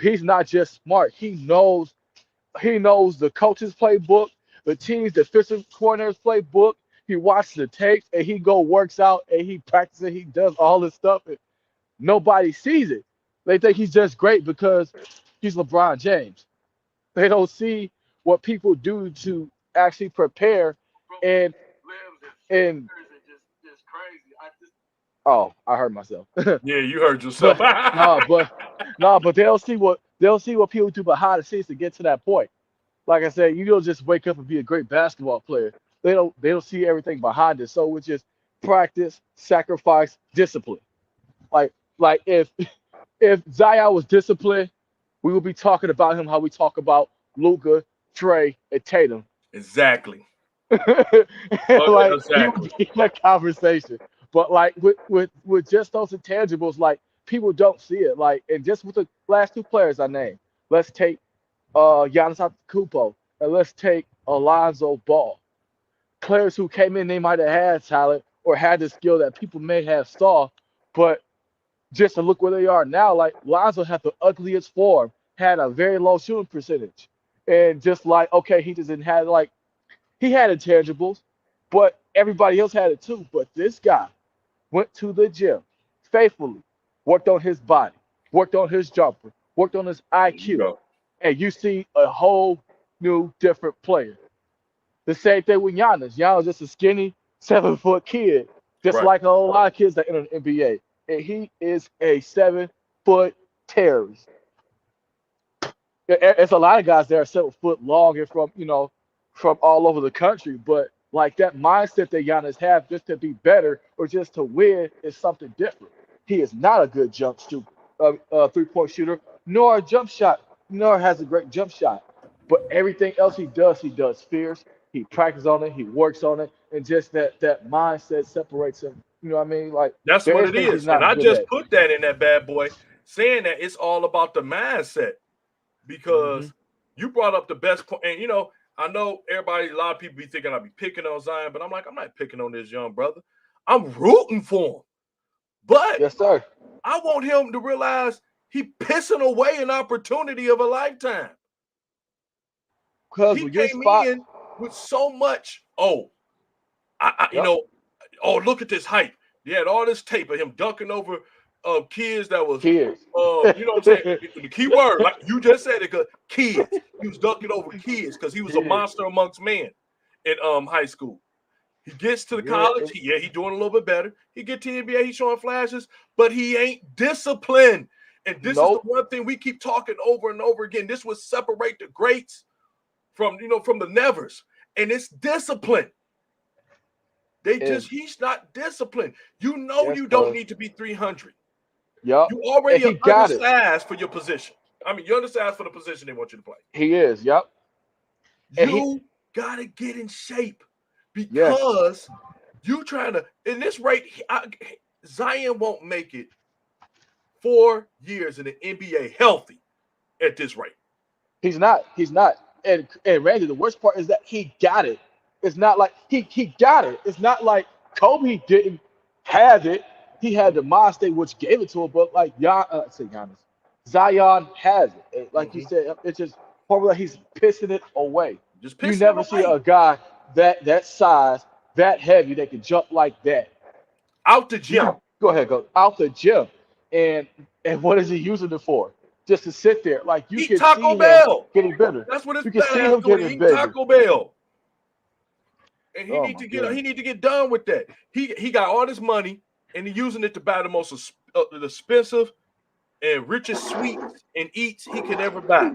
he's not just smart. He knows the coach's playbook, the team's defensive coordinator's playbook. He watches the tapes and he works out and he practices. He does all this stuff and nobody sees it. They think he's just great because he's LeBron James. They don't see what people do to actually prepare and oh, I heard myself. Yeah, you heard yourself. but they'll see what people do behind the scenes to get to that point. Like I said, you don't just wake up and be a great basketball player. They don't see everything behind it. So it's just practice, sacrifice, discipline. Like if Zion was disciplined, we would be talking about him how we talk about Luka, Trey, and Tatum. Exactly. Like Exactly. he would be in that conversation. But like with just those intangibles, like people don't see it. Like and just with the last 2 players I named, let's take Giannis Antetokounmpo and let's take Alonzo Ball. Players who came in, they might have had talent or had the skill that people may have saw, but just to look where they are now, like Lonzo had the ugliest form, had a very low shooting percentage, and just like okay, he doesn't have like he had intangibles, but everybody else had it too. But this guy went to the gym, faithfully worked on his body, worked on his jumper, worked on his There you IQ, go. and you see a whole new different player. The same thing with Giannis. Giannis just a skinny 7 foot kid, just Right. like a whole lot of kids that enter the NBA. And he is a 7 foot terrorist. It's a lot of guys that are 7 foot long and from all over the country, but like that mindset that Giannis have just to be better or just to win is something different. He is not a good 3 point shooter, nor a jump shot, nor has a great jump shot. But everything else he does fierce. He practices on it, he works on it, and just that mindset separates him. You know what I mean? Like That's there what is it things he's is. And not I good just at. put that in that bad boy, saying that it's all about the mindset Hmm. because you brought up the best point. And, I know a lot of people be thinking I'll be picking on Zion, but I'm like, I'm not picking on this young brother. I'm rooting for him. But Yes, sir. I want him to realize he pissing away an opportunity of a lifetime. Because He when your came spot, in with so much, yep, look at this hype. He had all this tape of him dunking over kids that was, kids. you know what I'm saying? The key word, like you just said it, kids. He was dunking over kids because he was a Kids. monster amongst men in high school. He gets to the Yeah, college, he doing a little bit better. He get to the NBA, he's showing flashes, but he ain't disciplined. And this is the nope. one thing we keep talking over and over again. This would separate the greats from the nevers, and it's discipline. And He's not disciplined. yes, You don't cuz. need to be 300. Yep. You And already are he got it. undersized for your position. I mean, you're undersized for the position they want you to play. He is. Yep. And he, You got to get in shape yes, because you trying to, in this rate, Zion won't make it 4 years in the NBA healthy at this rate. he's not. He's not. And Randy, the worst part is that he got it. It's not like he got it. It's not like Kobe didn't have it. He had the mind state which gave it to him, but like say Giannis, Zion has it. Like you Mm-hmm. said, it's just probably like he's pissing it away. Just You pissing it never see away. a guy that size, that heavy, that can jump like that. Out the You gym. can go ahead, go out the gym, and what is he using it for? Just to sit there. Like you Eat can Taco see him Bell. getting bigger. That's what his You can fat see ass him doing. getting Eating bigger. Taco Bell. And Oh my goodness. he need to get done with that. He got all this money and he's using it to buy the most expensive and richest sweets and eats he could ever buy.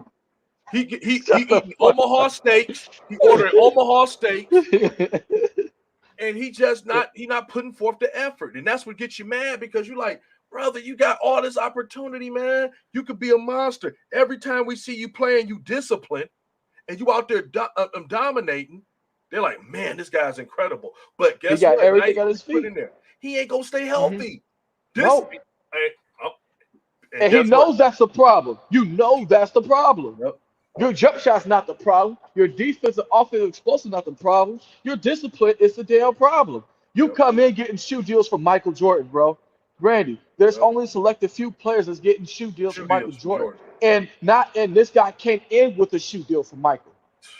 He Shut the eating fuck Omaha up. steaks. He ordering Omaha steaks, and he not putting forth the effort. And that's what gets you mad because you're like, brother, you got all this opportunity, man. You could be a monster. Every time we see you playing, you discipline, and you out there dominating. They're like, man, this guy's incredible. But He guess got what? everything Night at we his put feet. in there, he ain't gonna stay Hmm. healthy. This, No. and And he guess what? knows that's the problem. You know that's the problem. Yep. Your jump shot's not the problem. Your defensive offensive explosive not the problem. Your discipline is the damn problem. You Yep. come in getting shoe deals from Michael Jordan, bro. Randy, there's Yep. only selected few players that's getting shoe deals Shoe from Michael deals from Jordan. Jordan. And this guy came in with a shoe deal from Michael.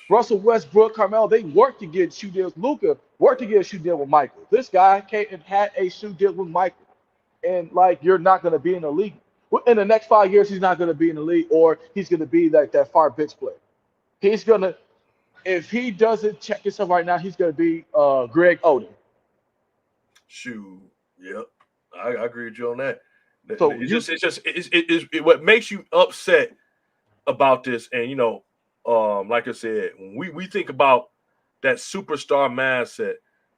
Russell Westbrook, Carmelo, they worked to get shoe deals. Luka worked to get a shoe deal with Michael. This guy came and had a shoe deal with Michael. And like you're not gonna be in the league. In the next 5 years, he's not gonna be in the league, or he's gonna be like that far bench player. He's gonna, if he doesn't check himself right now, he's gonna be Greg Oden. Shoe. Yep. I agree with you on that. So you, What makes you upset about this, and like I said, when we think about that superstar mindset,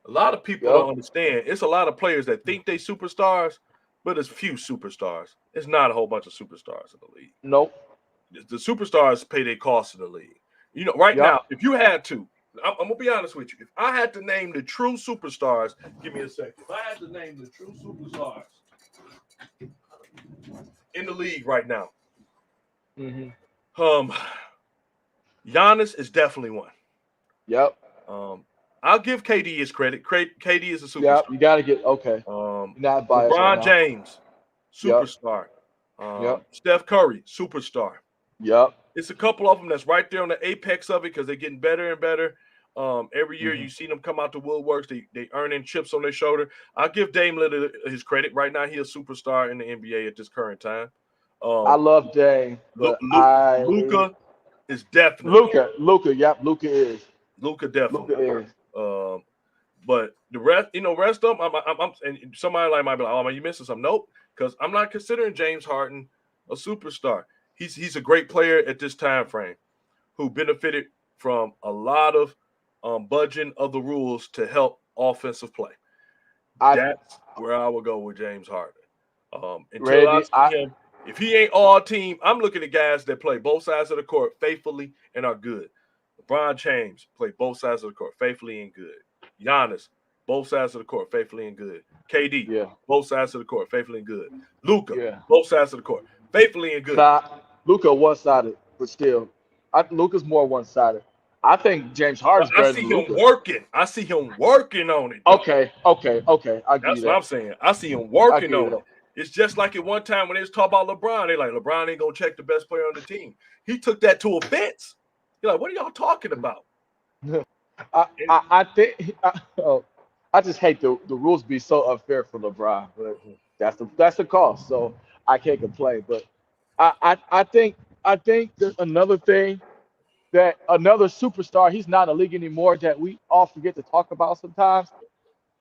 a lot of people yep, don't understand. It's a lot of players that think they superstars, but it's few superstars. It's not a whole bunch of superstars in the league. nope, The superstars pay their costs in the league. Right yep. now, if you had to, I'm gonna be honest with you. If I had to name the true superstars, give me a second. If I had to name the true superstars in the league right now, Hmm. Giannis is definitely one. Yep, I'll give KD his credit. KD is a superstar. yep. You gotta get okay. You're not biased right LeBron now. James, Yep, superstar. yep, Steph Curry, superstar. yep. It's a couple of them that's right there on the apex of it because they're getting better and better. Every year you see them come out to woodworks. They earning chips on their shoulder. I'll give Dame Lillard his credit. Right now, he's a superstar in the NBA at this current time. I love Dame, but Luka is definitely Yep, Luka is. Luka definitely. Luka is. But the rest of them, I'm and somebody like might be like, oh man, you missing something. Nope, because I'm not considering James Harden a superstar. He's a great player at this time frame, who benefited from a lot of budging of the rules to help offensive play. That's where I would go with James Harden. Until I see him, if he ain't all team, I'm looking at guys that play both sides of the court faithfully and are good. LeBron James play both sides of the court faithfully and good. Giannis, both sides of the court faithfully and good. KD, both sides of the court faithfully and good. Luka, both sides of the court faithfully and good. Luka one-sided, but still, Luka's more one-sided. I think James Harden's better than Luka. I see him working on it. Though. Okay. That's what I'm saying. I see him working on it. It's just like at one time when they was talking about LeBron, they like, LeBron ain't gonna check the best player on the team. He took that to offense. You're like, what are y'all talking about? I think I just hate the rules be so unfair for LeBron, but that's the cost. So I can't complain. But I think there's another thing that another superstar, he's not in the league anymore, that we all forget to talk about sometimes.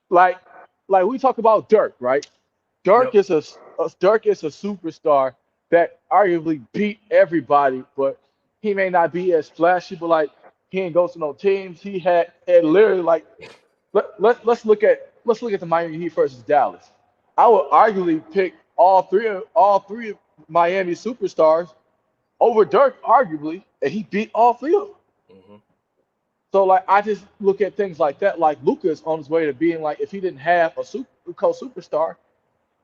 Like we talk about Dirk, right? Dirk is a superstar that arguably beat everybody, but he may not be as flashy, but like he ain't go to no teams. He had and literally like let's look at the Miami Heat versus Dallas. I would arguably pick all three of Miami superstars over Dirk, arguably, and he beat all three of them. Mm-hmm. So like I just look at things like that. Like Luka is on his way to being like, if he didn't have a superstar,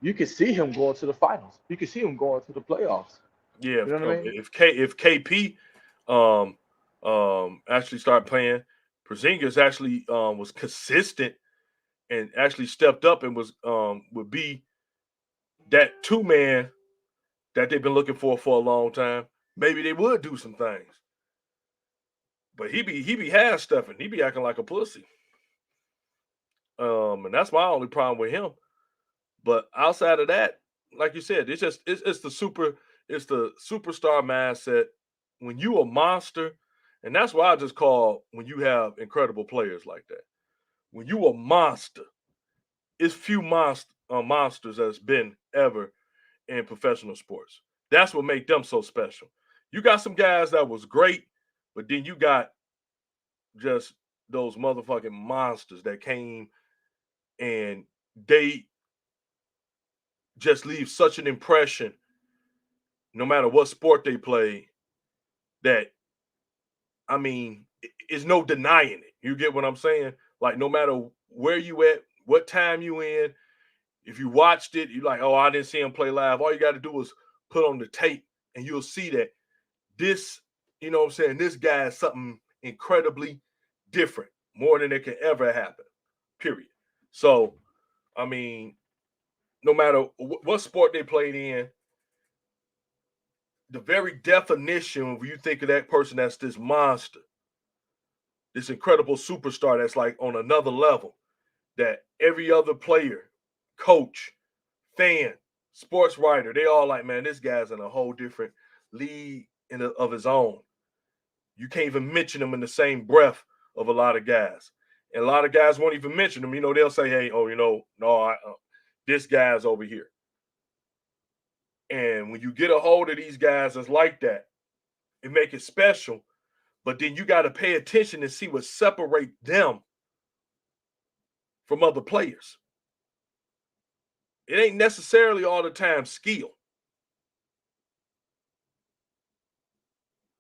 you could see him going to the finals. You could see him going to the playoffs. Yeah, you know what I mean? if KP actually started playing, Porzingis actually was consistent and actually stepped up and was would be that two-man that they've been looking for a long time. Maybe they would do some things. But he be half stuffing. He be acting like a pussy. And that's my only problem with him. But outside of that, like you said, it's the superstar mindset. When you a monster, and that's why I just call when you have incredible players like that. When you a monster, it's few monsters that's been ever in professional sports. That's what make them so special. You got some guys that was great, but then you got just those motherfucking monsters that came and they just leave such an impression, no matter what sport they play, that, I mean, it's no denying it. You get what I'm saying? Like, no matter where you at, what time you in, if you watched it, you're like, oh, I didn't see him play live. All you got to do is put on the tape, and you'll see that this, you know what I'm saying, this guy is something incredibly different, more than it can ever happen, period. So, I mean, no matter what sport they played in, the very definition, when you think of that person that's this monster, this incredible superstar that's like on another level, that every other player, coach, fan, sports writer, they all like, man, this guy's in a whole different league of his own. You can't even mention him in the same breath of a lot of guys. And a lot of guys won't even mention him. You know, they'll say, hey, oh, you know, no, this guy's over here. And when you get a hold of these guys that's like that, it make it special. But then you got to pay attention and see what separate them from other players. It ain't necessarily all the time skill.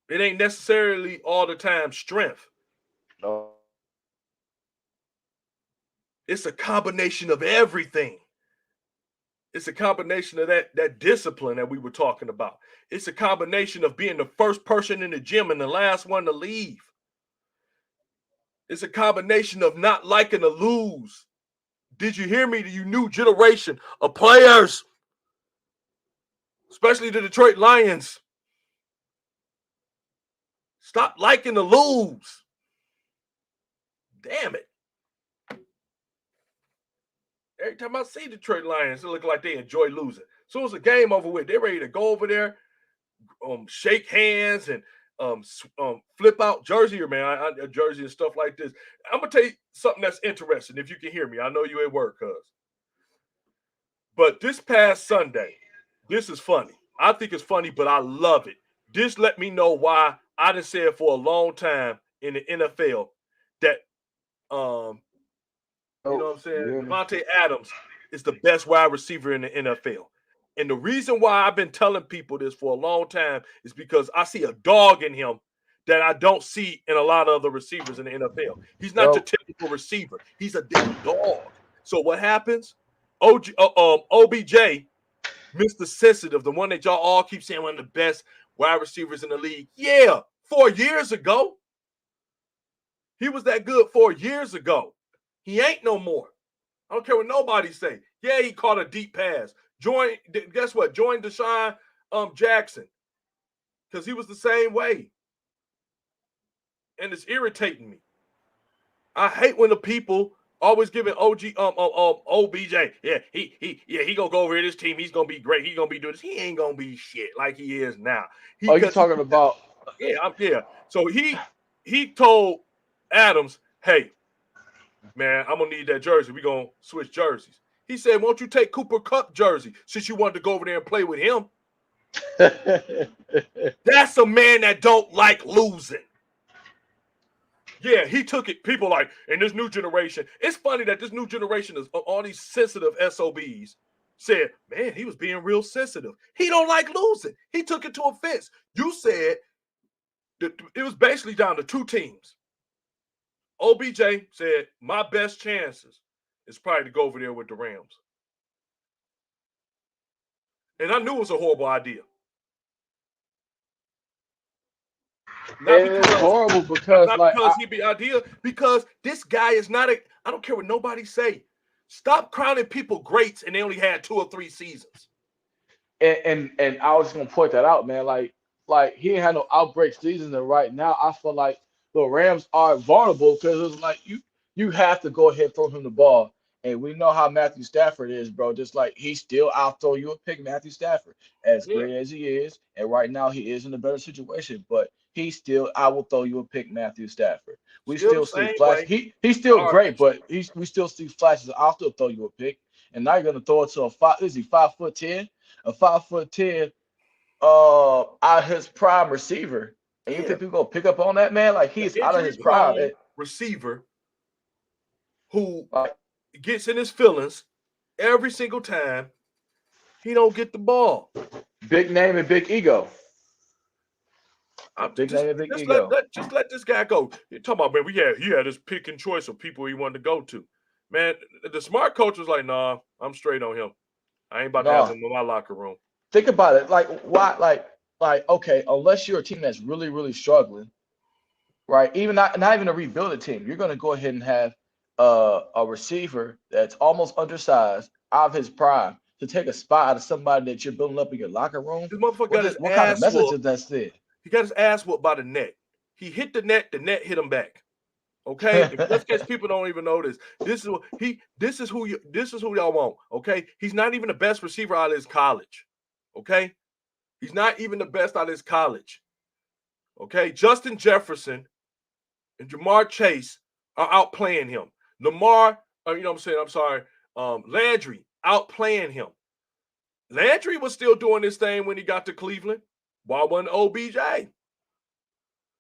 It ain't necessarily all the time strength. No. It's a combination of everything. It's a combination of that discipline that we were talking about. It's a combination of being the first person in the gym and the last one to leave. It's a combination of not liking to lose. Did you hear me? You new generation of players, especially the Detroit Lions. Stop liking to lose. Damn it. Every time I see Detroit Lions, it look like they enjoy losing. As soon as the game over with, they're ready to go over there, shake hands and flip out jersey, or man, a jersey and stuff like this. I'm gonna tell you something that's interesting. If you can hear me, I know you at work, cuz. But this past Sunday, this is funny. I think it's funny, but I love it. This let me know why I done said for a long time in the NFL that you know what I'm saying? Devontae Adams is the best wide receiver in the NFL. And the reason why I've been telling people this for a long time is because I see a dog in him that I don't see in a lot of other receivers in the NFL. He's not your typical receiver. He's a damn dog. So what happens? OBJ, Mr. Sensitive, the one that y'all all keep saying one of the best wide receivers in the league. Yeah, 4 years ago. He was that good 4 years ago. He ain't no more. I don't care what nobody say. Yeah, he caught a deep pass. Guess what? Joined Deshaun Jackson. Because he was the same way. And it's irritating me. I hate when the people always giving OBJ. Yeah, he gonna go over here this team. He's gonna be great. He's gonna be doing this. He ain't gonna be shit like he is now. You talking about? Yeah. So he told Adams, hey, man, I'm gonna need that jersey. We're gonna switch jerseys. He said, won't you take Cooper Kupp jersey since you wanted to go over there and play with him? That's a man that don't like losing. Yeah, he took it. People like, in this new generation, it's funny that this new generation is all these sensitive SOBs said, man, he was being real sensitive. He don't like losing. He took it to offense. You said that it was basically down to two teams. OBJ said, my best chances is probably to go over there with the Rams. And I knew it was a horrible idea. It's horrible because because this guy is not I don't care what nobody say. Stop crowning people greats and they only had 2 or 3 seasons. And I was just gonna point that out, man. Like he ain't had no outbreak season, and right now I feel like the Rams are vulnerable because it's like you have to go ahead and throw him the ball. And we know how Matthew Stafford is, bro. Just like I'll throw you a pick, Matthew Stafford, as great as he is. And right now he is in a better situation, but I will throw you a pick, Matthew Stafford. We still see flashes. He's still great, but we still see flashes. I'll still throw you a pick. And now you're gonna throw it to a 5'10", a 5'10", out of his prime receiver. And you think people gonna pick up on that, man? Like he's out of his prime receiver who gets in his feelings every single time he don't get the ball. Big name and big ego. Just let this guy go. You're talking about, man, he had his pick and choice of people he wanted to go to. Man, the smart coach was like, nah, I'm straight on him. I ain't about to have him in my locker room. Think about it. Like, why? Like, okay, unless you're a team that's really, really struggling, right? Even not even a rebuilded team, you're going to go ahead and have a receiver that's almost undersized, out of his prime, to take a spot out of somebody that you're building up in your locker room. This motherfucker got his what kind of message is that said? He got his ass whooped by the net. He hit the net hit him back. Okay, just in case people don't even know this. This is who y'all want. Okay, he's not even the best receiver out of his college. Okay, he's not even the best out of his college. Okay, Justin Jefferson and Jamar Chase are outplaying him. Landry outplaying him. Landry was still doing this thing when he got to Cleveland. Why wasn't OBJ?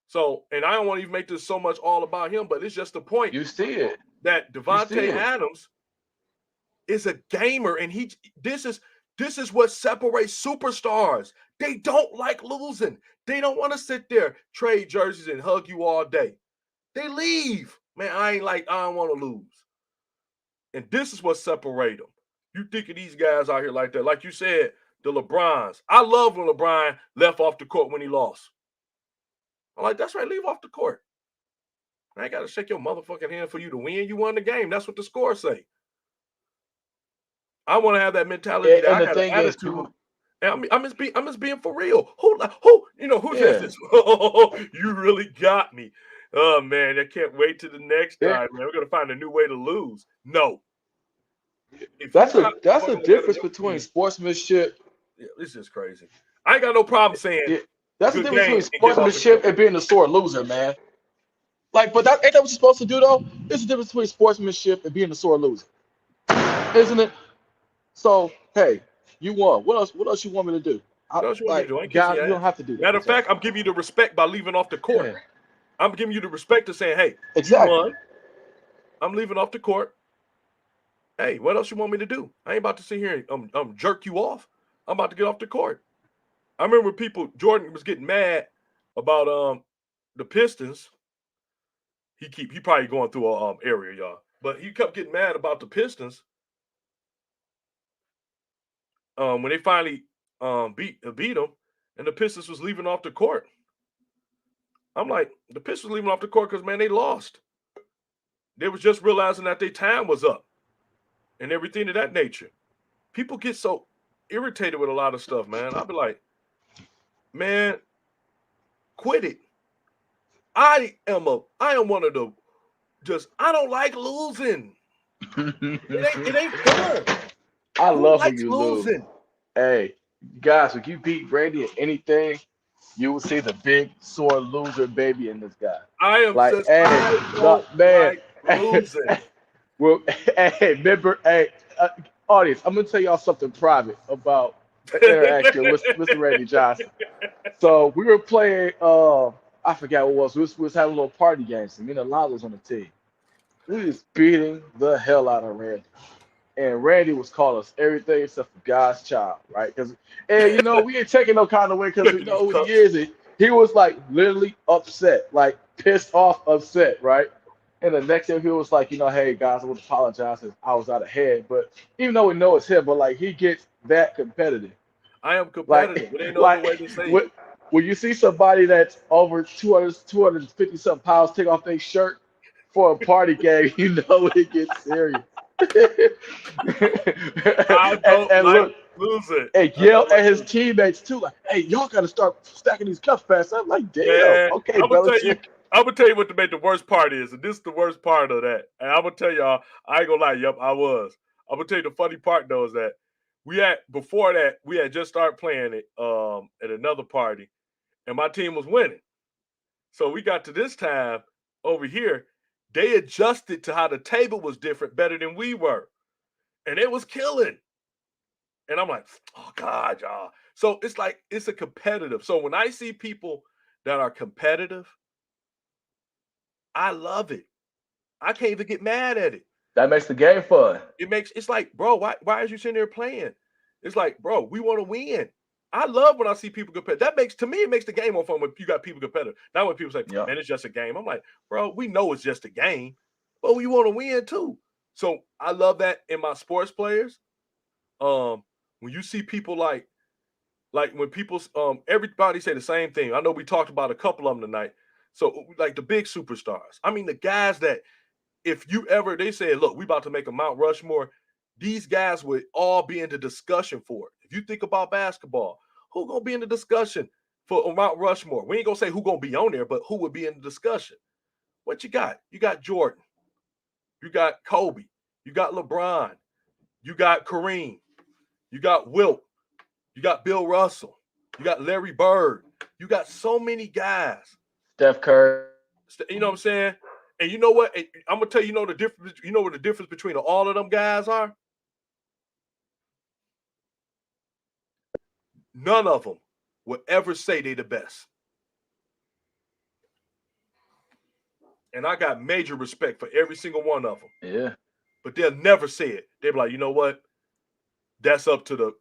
So, and I don't want to even make this so much all about him, but it's just the point. You see it. That Devontae Adams is a gamer, and this is what separates superstars. They don't like losing. They don't want to sit there, trade jerseys, and hug you all day. They leave. Man, I don't want to lose. And this is what separates them. You think of these guys out here like that. Like you said, the LeBrons. I love when LeBron left off the court when he lost. I'm like, that's right, leave off the court. I ain't got to shake your motherfucking hand for you to win. You won the game. That's what the score say. I want to have that mentality. And the thing is, too, I'm just being for real. Who says this? You really got me. Oh man, I can't wait to the next Yeah. time, man. We're gonna find a new way to lose. No. If That's you a got that's fun a on the difference other between team, sportsmanship. yeah, this is crazy. I ain't got no problem saying Yeah, that's the good difference between game and getting off the sportsmanship court. and being a sore loser, man. Like, but that ain't that what you're supposed to do though? It's the difference between sportsmanship and being a sore loser, isn't it? So, hey, you won. What else? What else you want me to do? What else you want me to Like, do? I ain't kissing guys, your you don't ass. have to do that. Matter of fact, Exactly. I'm giving you the respect by leaving off the court. Yeah. I'm giving you the respect of saying, hey, you Exactly. won. I'm leaving off the court. Hey, what else you want me to do? I ain't about to sit here and jerk you off. I'm about to get off the court. I remember Jordan was getting mad about the Pistons. He probably going through a area, y'all. But he kept getting mad about the Pistons. When they finally beat them, and the Pistons was leaving off the court. I'm like, the Pistons leaving off the court because man, they lost. They was just realizing that their time was up and everything of that nature. People get so irritated with a lot of stuff, man. I'll be like, man, quit it. I am one of the I don't like losing. It ain't fun. I Who love when likes you lose. losing? Hey, guys, if you beat Brady at anything, you will see the big sore loser baby in this guy. I am Like, just hey, I don't man, like losing. well, hey, remember, hey, audience, I'm gonna tell y'all something private about an interaction with Mr. Randy Johnson. So we were playing, I forgot what it was. We was having a little party games, and me and Alonzo was on the team. We was beating the hell out of Randy. And Randy was calling us everything except for God's child, right? Because, and we ain't taking no kind of way because Look we at these know who he cups. is. And he was like literally upset, like pissed off, upset, right? And the next thing he was like, hey guys, I would apologize if I was out of head. But even though we know it's him, but like he gets that competitive. I am Like, competitive. It ain't no other way like to say it. when you see somebody that's over 250 something pounds take off their shirt for a party game, you know it gets serious. I and, don't and like look, losing. and I yell don't at like his losing. teammates too, like, "Hey, y'all got to start stacking these cups fast." I'm like, "Damn, Man, okay, I'm gonna tell you. Belichick." I'm gonna tell you what to make the worst part is, and this is the worst part of that. And I'm gonna tell y'all, I ain't gonna lie. Yep, I was. I'm gonna tell you the funny part though is that before that we had just started playing it at another party, and my team was winning. So we got to this time over here, they adjusted to how the table was different better than we were, and it was killing. And I'm like, oh God, y'all. So it's like it's a competitive. So when I see people that are competitive, I love it. I can't even get mad at it. That makes the game fun. It's like, bro, why is you sitting there playing? It's like, bro, we want to win. I love when I see people competitive. It makes the game more fun when you got people competitive. Not when people say, Yeah. man, it's just a game. I'm like, bro, we know it's just a game, but we want to win too. So I love that in my sports players. Um, when you see people like when people everybody say the same thing. I know we talked about a couple of them tonight. So like the big superstars. I mean, the guys that if you ever they said, look, we about to make a Mount Rushmore, these guys would all be in the discussion for it. If you think about basketball, who gonna be in the discussion for Mount Rushmore? We ain't gonna say who gonna be on there, but who would be in the discussion? What you got? You got Jordan, you got Kobe, you got LeBron, you got Kareem, you got Wilt, you got Bill Russell, you got Larry Bird, you got so many guys. Steph Curry. You know what I'm saying? And you know what? I'm gonna tell you, the difference. You know what the difference between all of them guys are? None of them will ever say they the best. And I got major respect for every single one of them. Yeah. But they'll never say it. They'll be like, you know what? That's up to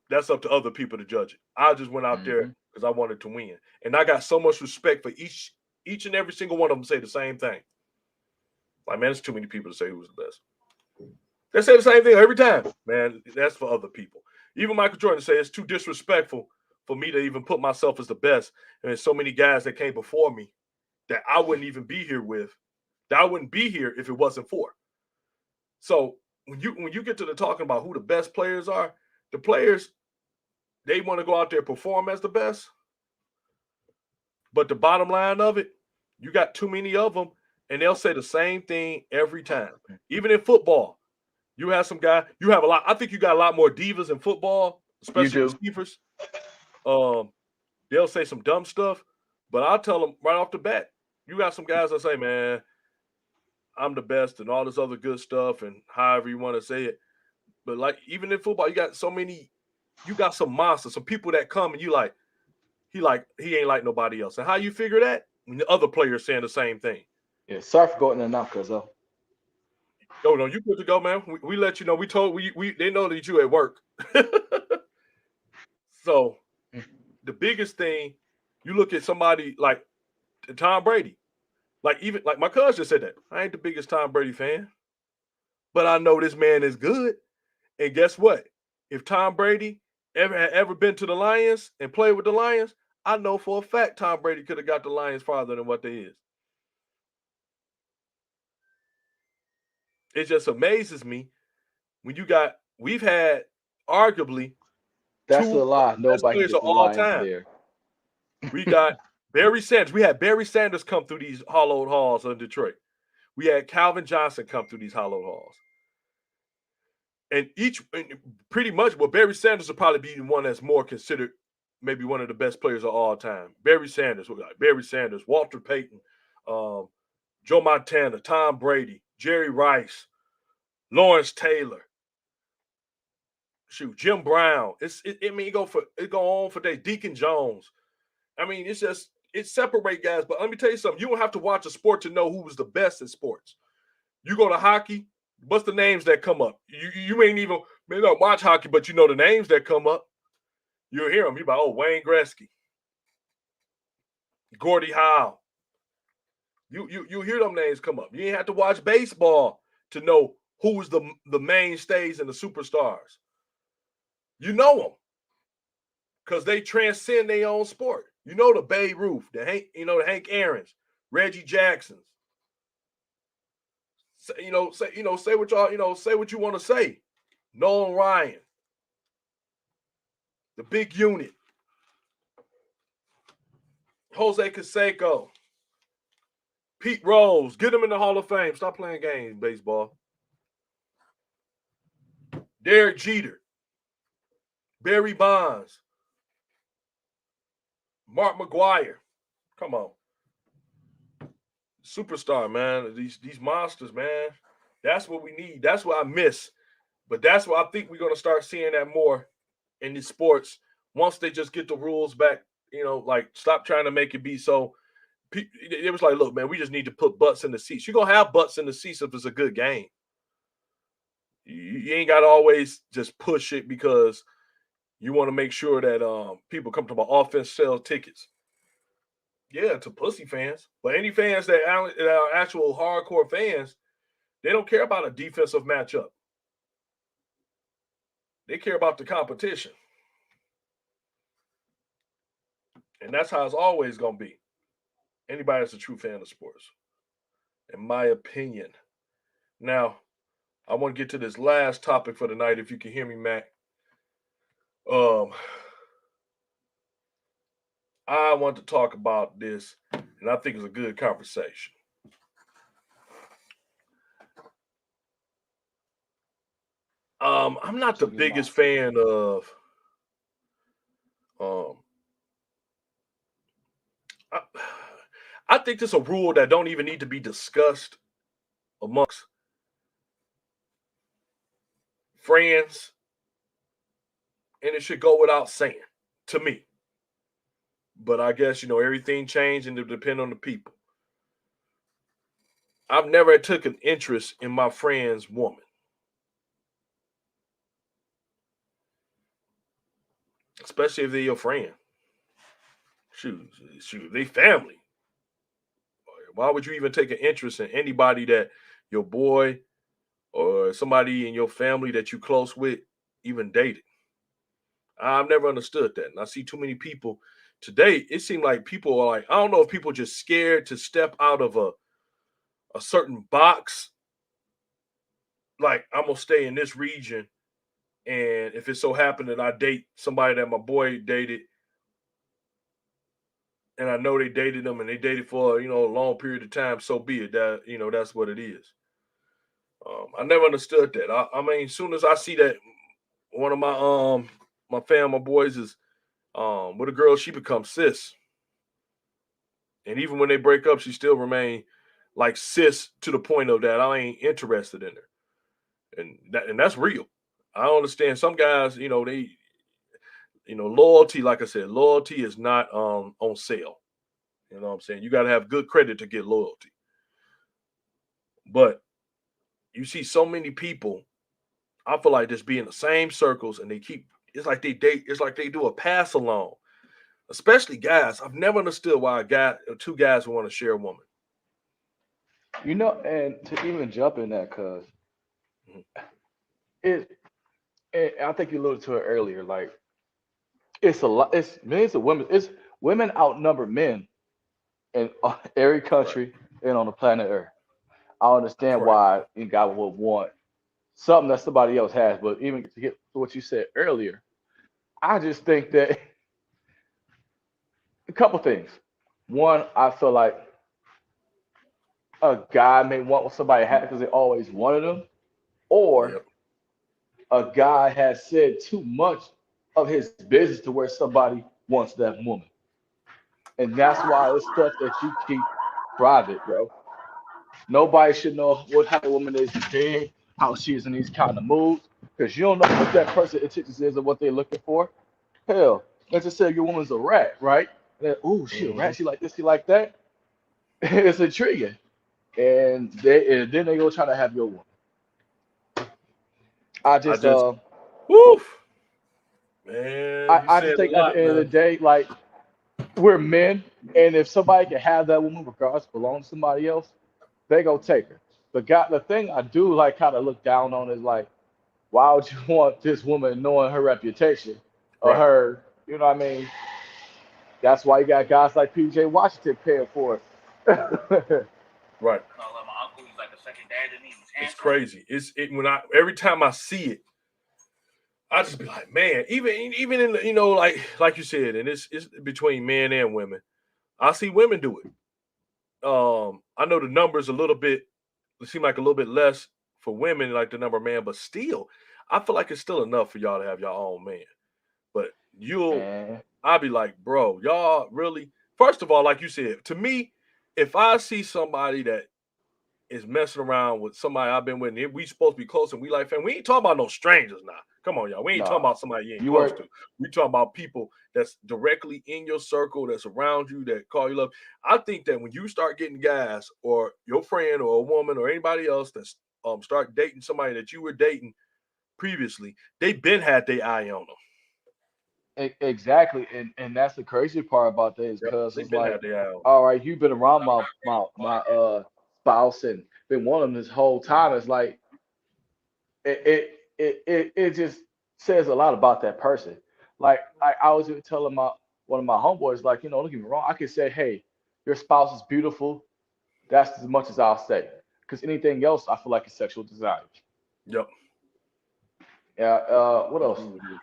other people to judge it. I just went out there Mm-hmm. because I wanted to win. And I got so much respect for each and every single one of them say the same thing. Like, man, it's too many people to say who's the best. They say the same thing every time. Man, that's for other people. Even Michael Jordan said it's too disrespectful for me to even put myself as the best. And there's so many guys that came before me that I wouldn't even be here with, that I wouldn't be here if it wasn't for. So when you get to the talking about who the best players are, the players, they want to go out there and perform as the best. But the bottom line of it, you got too many of them and they'll say the same thing every time. Even in football, you have some guy. You have a lot. I think you got a lot more divas in football, You especially do. receivers. They'll say some dumb stuff, but I'll tell them right off the bat. You got some guys that say, "Man, I'm the best," and all this other good stuff, and however you want to say it. But like even in football, you got so many. You got some monsters, some people that come and you like. He ain't like nobody else. And how you figure that? When the other players saying the same thing. Yeah, sorry for going in and out, cuz Oh no, you good to go, man. We let you know. We they know that you at work. So the biggest thing, you look at somebody like Tom Brady. Like even like my cousin just said that. I ain't the biggest Tom Brady fan, but I know this man is good. And guess what? If Tom Brady ever been to the Lions and played with the Lions, I know for a fact Tom Brady could have got the Lions farther than what they is. It just amazes me when we've had arguably that's two a of lie. the best Nobody can players get of the all Lions time. there. We got Barry Sanders. We had Barry Sanders come through these hollowed halls in Detroit. We had Calvin Johnson come through these hollowed halls. And pretty much, well, Barry Sanders will probably be the one that's more considered maybe one of the best players of all time. Barry Sanders, Walter Payton, Joe Montana, Tom Brady, Jerry Rice, Lawrence Taylor. Jim Brown. It go on for days. Deacon Jones. I mean, it separate guys. But let me tell you something. You don't have to watch a sport to know who was the best in sports. You go to hockey. What's the names that come up? You may not watch hockey, but you know the names that come up. You'll hear them. You're like, oh, Wayne Gretzky, Gordie Howe. You hear them names come up. You ain't have to watch baseball to know who was the mainstays and the superstars. You know them because they transcend their own sport. You know the Babe Ruth, the Hank Aaron's, Reggie Jackson's. Say what y'all, say what you want to say. Nolan Ryan, the big unit, Jose Canseco, Pete Rose, get him in the Hall of Fame. Stop playing games, baseball. Derek Jeter, Barry Bonds, Mark McGwire. Come on. Superstar, man. These monsters, man. That's what we need. That's what I miss. But that's what I think we're going to start seeing that more in these sports once they just get the rules back, like stop trying to make it be so. It was like, look, man, we just need to put butts in the seats. You're going to have butts in the seats if it's a good game. You ain't got to always just push it because you want to make sure that people come to my offense sell tickets. Yeah, to pussy fans. But any fans that are actual hardcore fans, they don't care about a defensive matchup. They care about the competition. And that's how it's always going to be. Anybody that's a true fan of sports, in my opinion. Now, I want to get to this last topic for the night, if you can hear me, Mac. I want to talk about this, and I think it's a good conversation. I'm not the biggest fan of I think this is a rule that don't even need to be discussed amongst friends, and it should go without saying to me. But I guess everything changed and it depends on the people. I've never took an interest in my friend's woman. Especially if they're your friend. Shoot, they family. Why would you even take an interest in anybody that your boy or somebody in your family that you close with even dated? I've never understood that. And I see too many people today. It seems like people are like, I don't know if people are just scared to step out of a certain box. Like, I'm going to stay in this region. And if it so happened that I date somebody that my boy dated, and I know they dated them and they dated for a long period of time, so be it. That that's what it is. I never understood that. I mean, as soon as I see that one of my boys is with a girl, she becomes cis, and even when they break up, she still remain like cis to the point of that I ain't interested in her, and that's real. I don't understand some guys. They loyalty. Like I said, loyalty is not on sale. You know what I'm saying? You got to have good credit to get loyalty. But you see so many people, I feel like just be in the same circles and it's like they date, it's like they do a pass along, especially guys. I've never understood why two guys would want to share a woman. And to even jump in that, cause it, I think you alluded to it earlier. Like it's a lot. It's millions of women. It's women outnumber men in every Correct. country and on the planet Earth. I understand Correct. why a guy would want something that somebody else has, but even to get to what you said earlier, I just think that a couple things. One, I feel like a guy may want what somebody had because they always wanted them, or Yep. a guy has said too much of his business to where somebody wants that woman. And that's why it's stuff that you keep private, bro. Nobody should know what type of woman is in bed, how she is in these kind of moods, because you don't know what that person intentions is or what they're looking for. Hell, let's just say your woman's a rat, right? Ooh, she a Hmm. rat, she like this, she like that. It's intriguing. And then they go try to have your woman. I I just just, uh woof, man, you I said just a think at the lot, end of the man. day, like we're men, and if somebody can have that woman regardless belong to somebody else, they go take her. The thing I do like kind of look down on is like, why would you want this woman knowing her reputation or Right. her, you know what I mean? That's why you got guys like PJ Washington paying for it. Right. It's crazy. When I every time I see it, I just be like, man, even in the, like you said, and it's between men and women. I see women do it. I know the numbers a little bit, it seem like a little bit less for women, like the number of men, but still, I feel like it's still enough for y'all to have your own man. But Man, I'll be like, bro, y'all really. First of all, like you said, to me, if I see somebody that is messing around with somebody I've been with, and we supposed to be close and we like family. We ain't talking about no strangers now. Come on, y'all. We ain't talking nah. about somebody you ain't You close work to. We talking about people that's directly in your circle, that's around you, that call you love. I think that when you start getting guys or your friend or a woman or anybody else that's start dating somebody that you were dating previously, they been had their eye on them. exactly, and that's the crazy part about that is Yep, because they it's been like, had their eye on them. all right, you've been around my spouse and been wanting this whole time. It's like it just says a lot about that person. Like I was even telling my one of my homeboys, like, don't get me wrong, I could say, hey, your spouse is beautiful. That's as much as I'll say. Because anything else, I feel like it's sexual desire. Yep. Yeah. What else? Agree with you.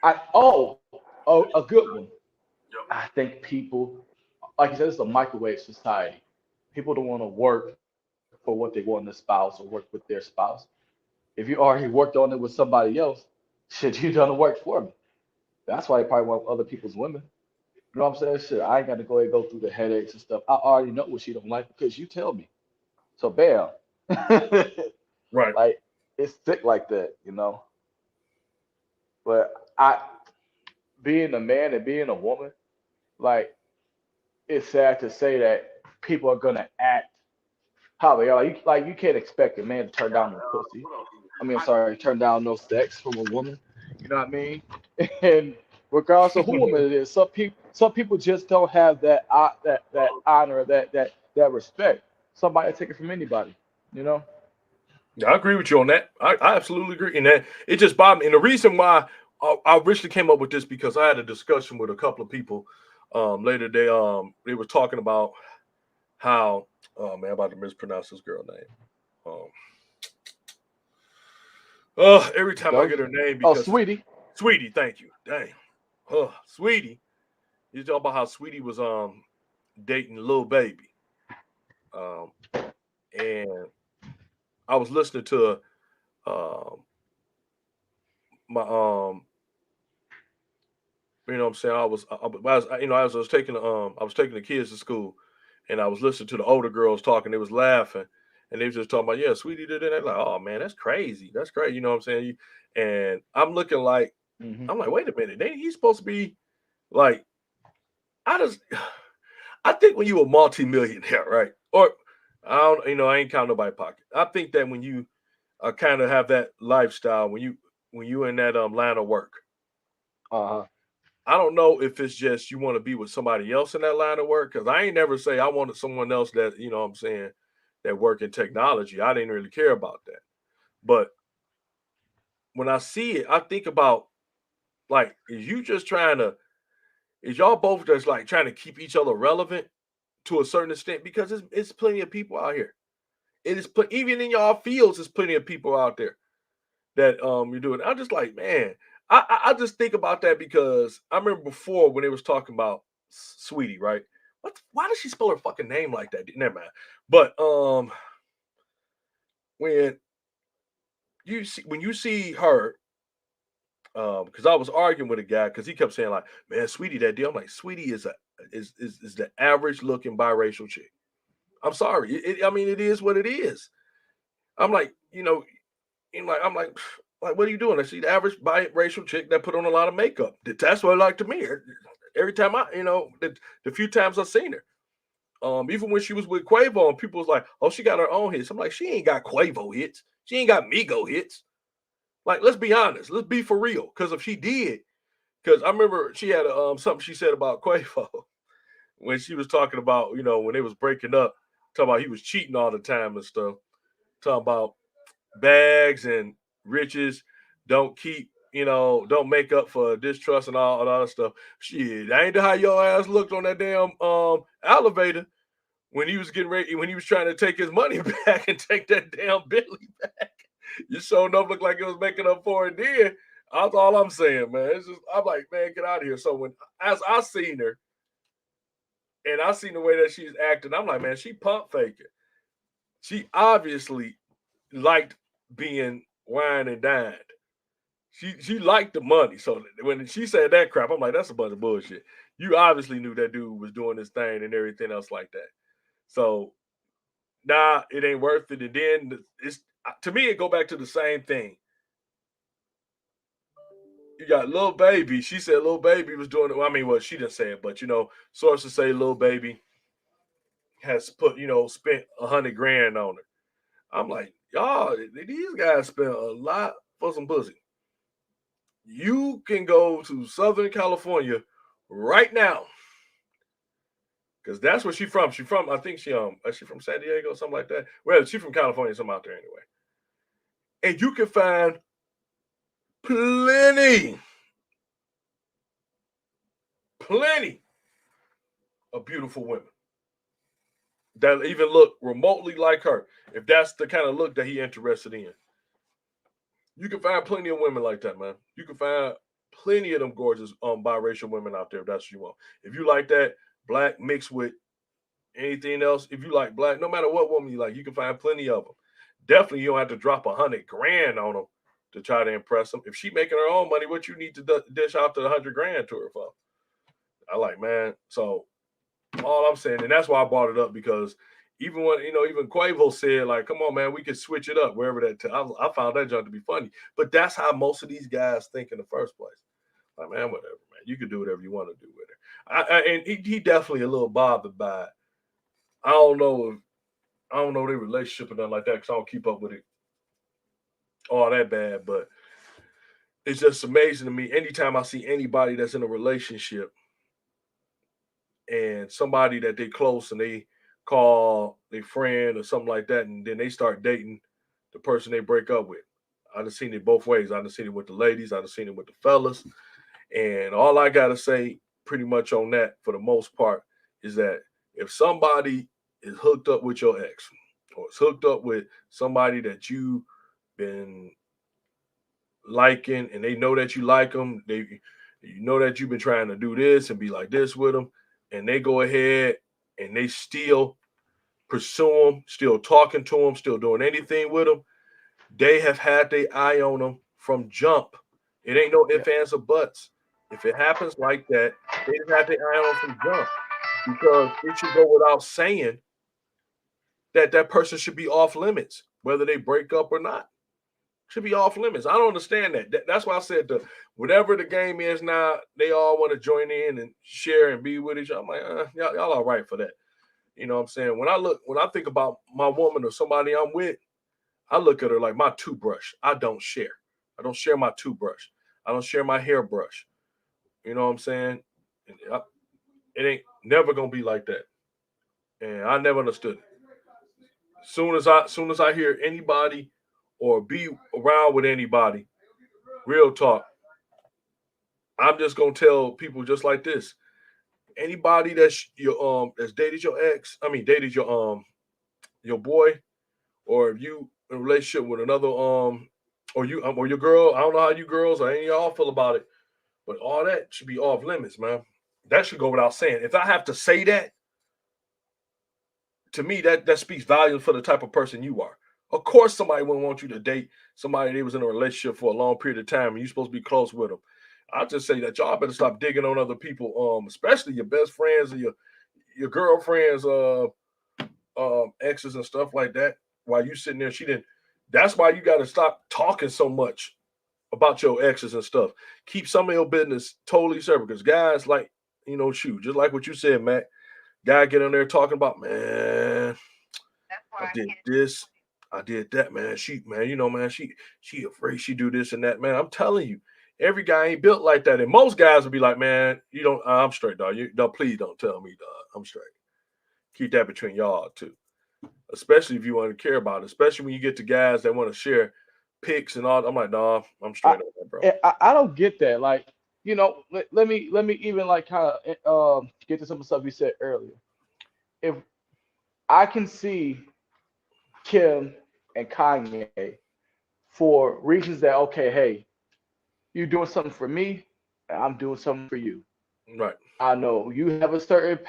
A good one. Yep. I think people, like you said, it's a microwave society. People don't want to work for what they want in a spouse or work with their spouse. If you already worked on it with somebody else, shit, you done the work for me. That's why they probably want other people's women. You know what I'm saying? Shit, I ain't got to go and go through the headaches and stuff. I already know what she don't like because you tell me. So bam. Right. Like it's thick like that. But I being a man and being a woman, like it's sad to say that people are gonna act how they are. Like you can't expect a man to turn down no pussy. I mean, I'm sorry, turn down no sex from a woman. You know what I mean? And regardless of who woman it is, some people just don't have that honor, that respect. Somebody take it from anybody. You know? Yeah, I agree with you on that. I absolutely agree. And that it just bothered me. And the reason why I originally came up with this because I had a discussion with a couple of people later. They were talking about how man, I'm about to mispronounce this girl name. Um every time I Go. get her name Oh, because it's sweetie. Sweetie, thank you. Dang. Sweetie. You talk about how Sweetie was dating Lil Baby. And I was listening to my you know what I'm saying, I was taking the kids to school, and I was listening to the older girls talking. They was laughing, and they was just talking about, yeah, Sweetie did it. They're like, oh man, that's crazy. That's crazy. You know what I'm saying? And I'm looking like, Mm-hmm. I'm like, wait a minute, he's supposed to be like, I just, I think when you a multimillionaire, right? Or I don't, I ain't counting nobody pocket. I think that when you kind of have that lifestyle, when you in that line of work, Uh-huh. I don't know if it's just you want to be with somebody else in that line of work. Because I ain't never say I wanted someone else that, you know what I'm saying, that work in technology. I didn't really care about that. But when I see it, I think about, like, is y'all both just like trying to keep each other relevant to a certain extent? Because it's plenty of people out here. It is even in y'all fields, there's plenty of people out there that you're doing. I'm just like, man, I just think about that because I remember before when they was talking about Sweetie, right? Why does she spell her fucking name like that? Never mind. But when you see her, because I was arguing with a guy because he kept saying like, man, Sweetie that deal. I'm like, Sweetie is the average looking biracial chick. I'm sorry. I mean, it is what it is. I'm like, I'm like, what are you doing? I see the average biracial chick that put on a lot of makeup. That's what I like to me. Every time the few times I've seen her, even when she was with Quavo, and people was like, oh, she got her own hits. I'm like, she ain't got Quavo hits. She ain't got Migo hits. Like, let's be honest. Let's be for real. Because if she did, because I remember she had something she said about Quavo when she was talking about, when they was breaking up, talking about he was cheating all the time and stuff. Talking about bags and riches don't make up for distrust and all that stuff. Shit, I ain't know how your ass looked on that damn elevator when he was getting ready, when he was trying to take his money back and take that damn Bentley back. You sure enough looked like it was making up for it then. That's all I'm saying, man. It's just, I'm like, man, get out of here. So as I seen her and I seen the way that she's acting, I'm like, man, she pump faking. She obviously liked being wine and dined. She liked the money. So when she said that crap, I'm like, that's a bunch of bullshit. You obviously knew that dude was doing this thing and everything else like that. So nah, it ain't worth it. And then it's, to me, it go back to the same thing. You got Lil Baby. She said Lil Baby was doing it. Well, I mean, well, she didn't say it, but sources say Lil Baby has spent 100 grand on her. I'm like, y'all, these guys spent a lot for some pussy. You can go to Southern California right now, because that's where she's from. She from, I think is she from San Diego, something like that. Well, she's from California, something out there anyway. And you can find plenty of beautiful women that even look remotely like her. If that's the kind of look that he interested in, you can find plenty of women like that, man. You can find plenty of them gorgeous biracial women out there if that's what you want. If you like that black mixed with anything else, if you like black, no matter what woman you like, you can find plenty of them. Definitely, you don't have to drop 100 grand on them to try to impress them. If she making her own money, what you need to dish out the 100 grand to her for? I like, man. So all I'm saying, and that's why I brought it up, because even when even Quavo said, like, come on, man, we can switch it up wherever that. I found that joke to be funny, but that's how most of these guys think in the first place. Like, man, whatever, man. You can do whatever you want to do with her. And he definitely a little bothered by it. I don't know their relationship or nothing like that, because I don't keep up with it all that bad. But it's just amazing to me anytime I see anybody that's in a relationship and somebody that they close and they call their friend or something like that, and then they start dating the person they break up with. I've seen it both ways. I've seen it with the ladies. I've seen it with the fellas. And all I gotta say, pretty much on that, for the most part, is that if somebody is hooked up with your ex, or is hooked up with somebody that you've been liking, and they know that you like them, you know that you've been trying to do this and be like this with them, and they go ahead and they still pursue them, still talking to them, still doing anything with them, they have had their eye on them from jump. It ain't no ifs, ands, or buts. If it happens like that, they've had their eye on them from jump, because it should go without saying that that person should be off limits, whether they break up or not. Should be off limits. I don't understand that. That's why I said whatever the game is now, they all want to join in and share and be with each other. I'm like, y'all all right for that. You know what I'm saying? When I think about my woman or somebody I'm with, I look at her like my toothbrush. I don't share. I don't share my toothbrush. I don't share my hairbrush. You know what I'm saying? It ain't never gonna be like that. And I never understood it. Soon as I hear anybody or be around with anybody, real talk, I'm just gonna tell people just like this. Anybody that's dated your ex, I mean dated your boy, or if you in a relationship with another or your girl, I don't know how you girls or any of y'all feel about it, but all that should be off limits, man. That should go without saying. If I have to say that, to me, that speaks volumes for the type of person you are. Of course, somebody wouldn't want you to date somebody that was in a relationship for a long period of time and you're supposed to be close with them. I'll just say that y'all better stop digging on other people, especially your best friends or your girlfriends, exes and stuff like that. While you sitting there, she didn't. That's why you got to stop talking so much about your exes and stuff. Keep some of your business totally separate. Because guys, like, shoot, just like what you said, Matt. Guy get in there talking about, man, I did this, I did that, man. Man, she afraid she do this and that, man. I'm telling you, every guy ain't built like that. And most guys will be like, man, I'm straight, dog. Please don't tell me, dog. I'm straight. Keep that between y'all too. Especially if you want to care about it. Especially when you get to guys that want to share pics and all. I'm like, nah, I'm straight on that, bro. I don't get that. Like, let me even like kind of get to some of the stuff you said earlier. If I can see Kim and Kanye for reasons that, okay, hey, you're doing something for me, and I'm doing something for you. Right. I know you have a certain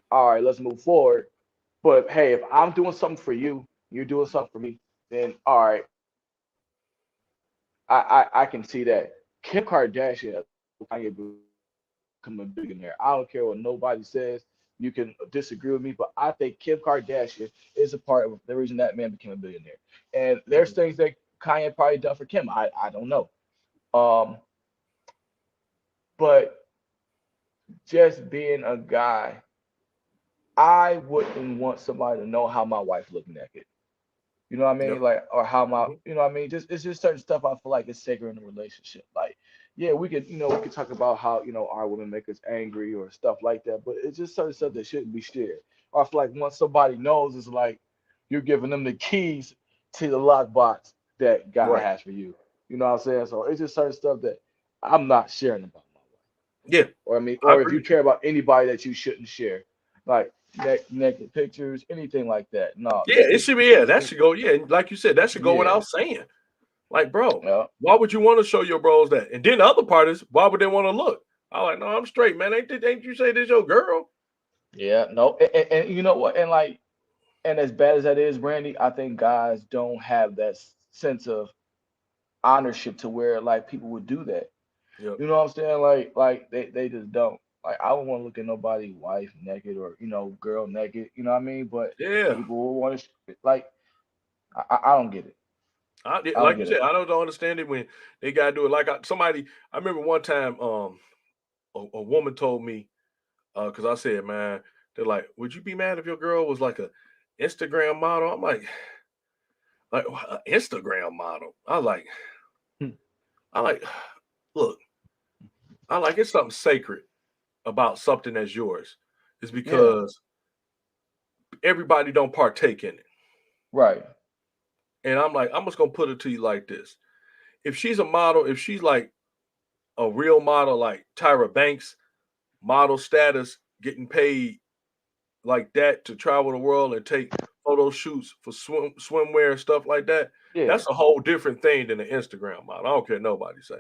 all right, let's move forward. But hey, if I'm doing something for you, you're doing something for me, then all right, I can see that. Kim Kardashian, Kanye become a billionaire. I don't care what nobody says. You can disagree with me, but I think Kim Kardashian is a part of the reason that man became a billionaire. And there's things that Kanye probably done for Kim. I don't know. Um, but just being a guy, I wouldn't want somebody to know how my wife looked naked. You know what I mean? Yep. Like, or how my, Mm-hmm. you know what I mean? Just it's just certain stuff I feel like is sacred in a relationship. Like, yeah, we could talk about how, our women make us angry or stuff like that, but it's just certain stuff that shouldn't be shared. Or I feel like once somebody knows, it's like you're giving them the keys to the lockbox that God Right. has for you. You know what I'm saying? So it's just certain stuff that I'm not sharing about my wife. Yeah, Or I mean, I or if agree you with you. care about anybody that you shouldn't share, like naked pictures, anything like that. No, Yeah, it should be. Yeah, that it's should go. Yeah, and like you said, that should go yeah, without saying. Like, bro, yeah. why would you want to show your bros that? And then the other part is, why would they want to look? I'm like, no, I'm straight, man. Ain't you say this your girl? Yeah, no, and you know what? And like, and as bad as that is, Randy, I think guys don't have that sense of ownership to where like people would do that. Yep. You know what I'm saying? Like they just don't. Like I don't want to look at nobody's wife naked or girl naked. You know what I mean? But Yeah. people will want to like. I don't get it. I don't Like you get said, it. I don't understand it when they gotta do it. Like somebody, I remember one time, a woman told me, because I said, man, they're like, would you be mad if your girl was like a Instagram model? I'm like Instagram model. Hmm. I like, look, I like it's something sacred about something that's yours. It's Yeah. because everybody don't partake in it. Right. And I'm like, I'm just gonna put it to you like this. If she's a model, if she's like a real model like Tyra Banks, model status, getting paid like that to travel the world and take photo shoots for swimwear and stuff like that. Yeah, That's a whole different thing than an Instagram model. I don't care nobody say.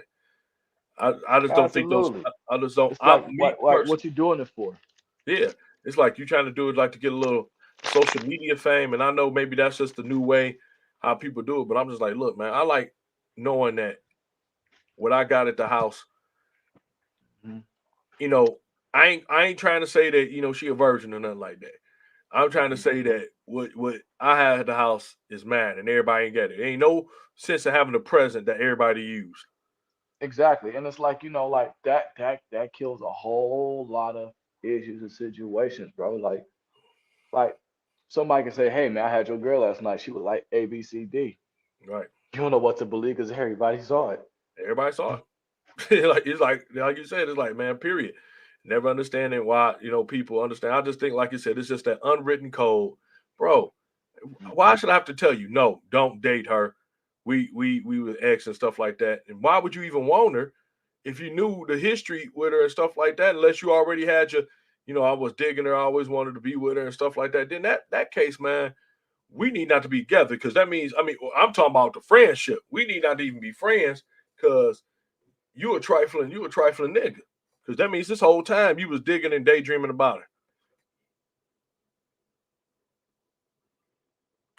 I just don't think those. absolutely. I just don't. It's like Me what personally, you doing it for? yeah. It's like you trying to do it like to get a little social media fame, and I know maybe that's just the new way how people do it. But I'm just like, look, man, I like knowing that what I got at the house. Mhm. You know, I ain't trying to say that she a virgin or nothing like that. I'm trying to Mhm. say that what I have at the house is mine, and everybody ain't got it. There ain't no sense of having a present that everybody use. Exactly, and it's like like that kills a whole lot of issues and situations, bro. Like somebody can say, "Hey, man, I had your girl last night. She was like A, B, C, D." Right? You don't know what to believe because everybody saw it. Everybody saw it. Like it's like you said, it's like, man, period. Never understanding why people understand. I just think, like you said, it's just that unwritten code, bro. Why should I have to tell you no? Don't date her. We were ex and stuff like that. And why would you even want her if you knew the history with her and stuff like that? Unless you already had I was digging her. I always wanted to be with her and stuff like that. Then that case, man, we need not to be together because that means I'm talking about the friendship. We need not to even be friends because you a trifling nigga. Because that means this whole time you was digging and daydreaming about her.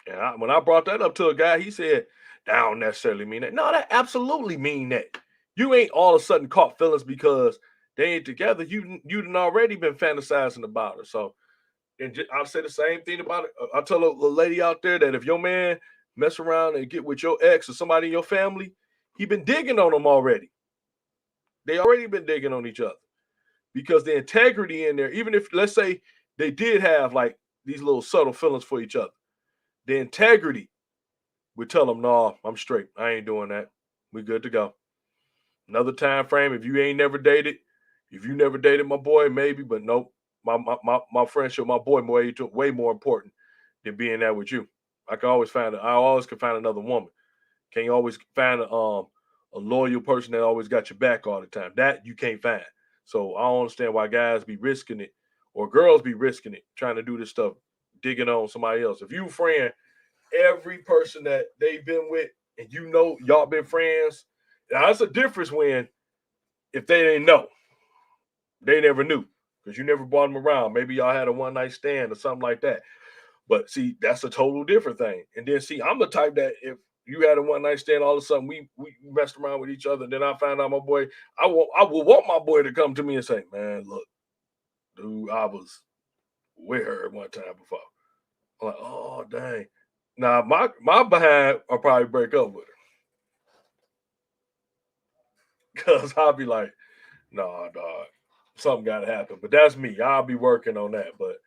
And when I brought that up to a guy, he said, "That don't necessarily mean that." No, that absolutely mean that. You ain't all of a sudden caught feelings because they ain't together. You done already been fantasizing about her. So, and I'll say the same thing about it. I'll tell a lady out there that if your man mess around and get with your ex or somebody in your family, he been digging on them already. They already been digging on each other. Because the integrity in there, even if let's say they did have like these little subtle feelings for each other, the integrity would tell them, "No, I'm straight. I ain't doing that. We good to go." Another time frame, if you ain't never dated, if you never dated my boy, maybe, but nope. My friendship, my boy, way more important than being there with you. I always can find another woman. Can't always find a loyal person that always got your back all the time. That you can't find. So I don't understand why guys be risking it or girls be risking it trying to do this stuff, digging on somebody else. If you friend every person that they've been with and y'all been friends, now that's a difference when if they didn't know, they never knew because you never brought them around. Maybe y'all had a one night stand or something like that. But see, that's a total different thing. And then see, I'm the type that if you had a one night stand, all of a sudden we messed around with each other. And then I found out my boy, I would want my boy to come to me and say, "Man, look, dude, I was with her one time before." I'm like, "Oh dang." Now my behind I'll probably break up with her. Cause I'll be like, "Nah, dog, something gotta happen." But that's me. I'll be working on that. But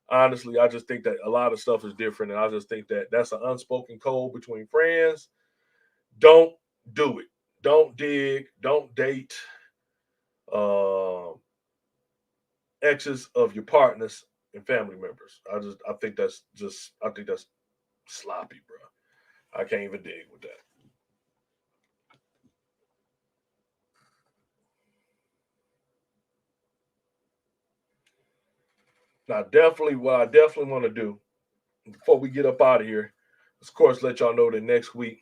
honestly, I just think that a lot of stuff is different, and I just think that that's an unspoken code between friends. Don't do it. Don't dig. Don't date uh, exes of your partners and family members. I think that's sloppy, bro. I can't even dig with that. Now, definitely, what I definitely want to do before we get up out of here, of course, let y'all know that next week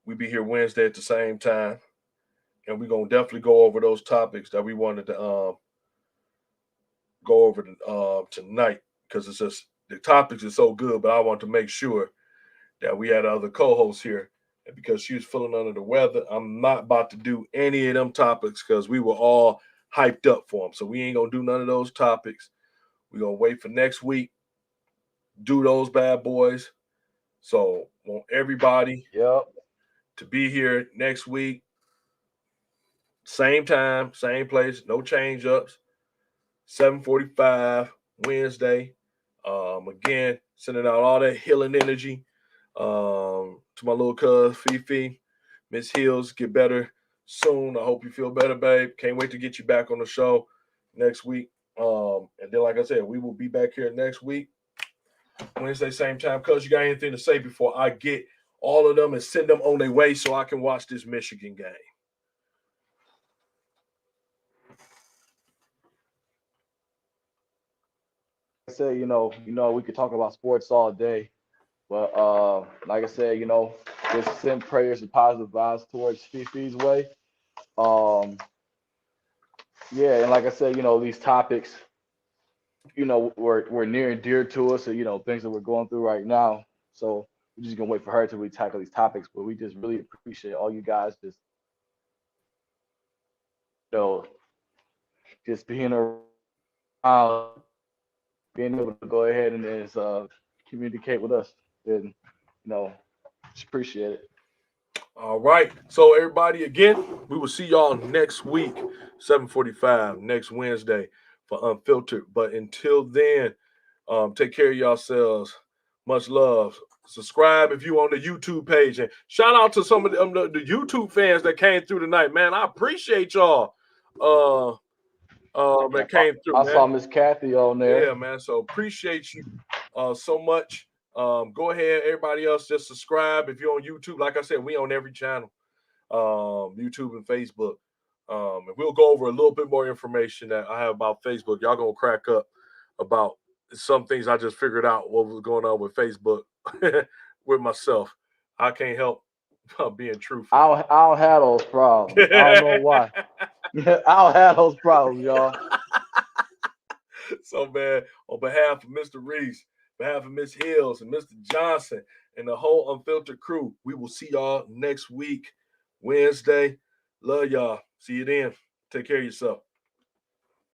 we be here Wednesday at the same time, and we're gonna definitely go over those topics that we wanted to go over tonight because it's just the topics are so good. But I want to make sure that we had other co-hosts here, and because she was feeling under the weather, I'm not about to do any of them topics because we were all hyped up for them. So we ain't gonna do none of those topics. We're gonna wait for next week, do those bad boys. So want everybody Yep. to be here next week, same time, same place, no change ups. 7:45 Wednesday. Again, sending out all that healing energy to my little cuz Fifi. Miss Hills, get better soon. I hope you feel better, babe. Can't wait to get you back on the show next week. And then, like I said, we will be back here next week, Wednesday, same time. Cuz, you got anything to say before I get all of them and send them on their way so I can watch this Michigan game? said, we could talk about sports all day, but like I said, just send prayers and positive vibes towards Fifi's way. Um, yeah, and like I said, these topics, were near and dear to us, and things that we're going through right now. So we're just gonna wait for her to really tackle these topics. But we just really appreciate all you guys know, just being around, being able to go ahead and just communicate with us. And just appreciate it. All right. So everybody, again, we will see y'all next week, 7:45, next Wednesday for Unfiltered. But until then, take care of yourselves. Much love. Subscribe if you on the YouTube page. And shout out to some of the YouTube fans that came through tonight, man. I appreciate y'all. That came through. I man. saw Miss Kathy on there. Yeah, man. So appreciate you so much. Go ahead, everybody else, just subscribe if you're on YouTube. Like I said, we on every channel, YouTube and Facebook. And we'll go over a little bit more information that I have about Facebook. Y'all gonna crack up about some things I just figured out what was going on with Facebook with myself. I can't help being truthful. I don't have those problems. I don't know why. I don't have those problems, y'all. So, man, on behalf of Mr. Reese, on behalf of Miss Hills and Mr. Johnson and the whole Unfiltered crew, we will see y'all next week, Wednesday. Love y'all. See you then. Take care of yourself.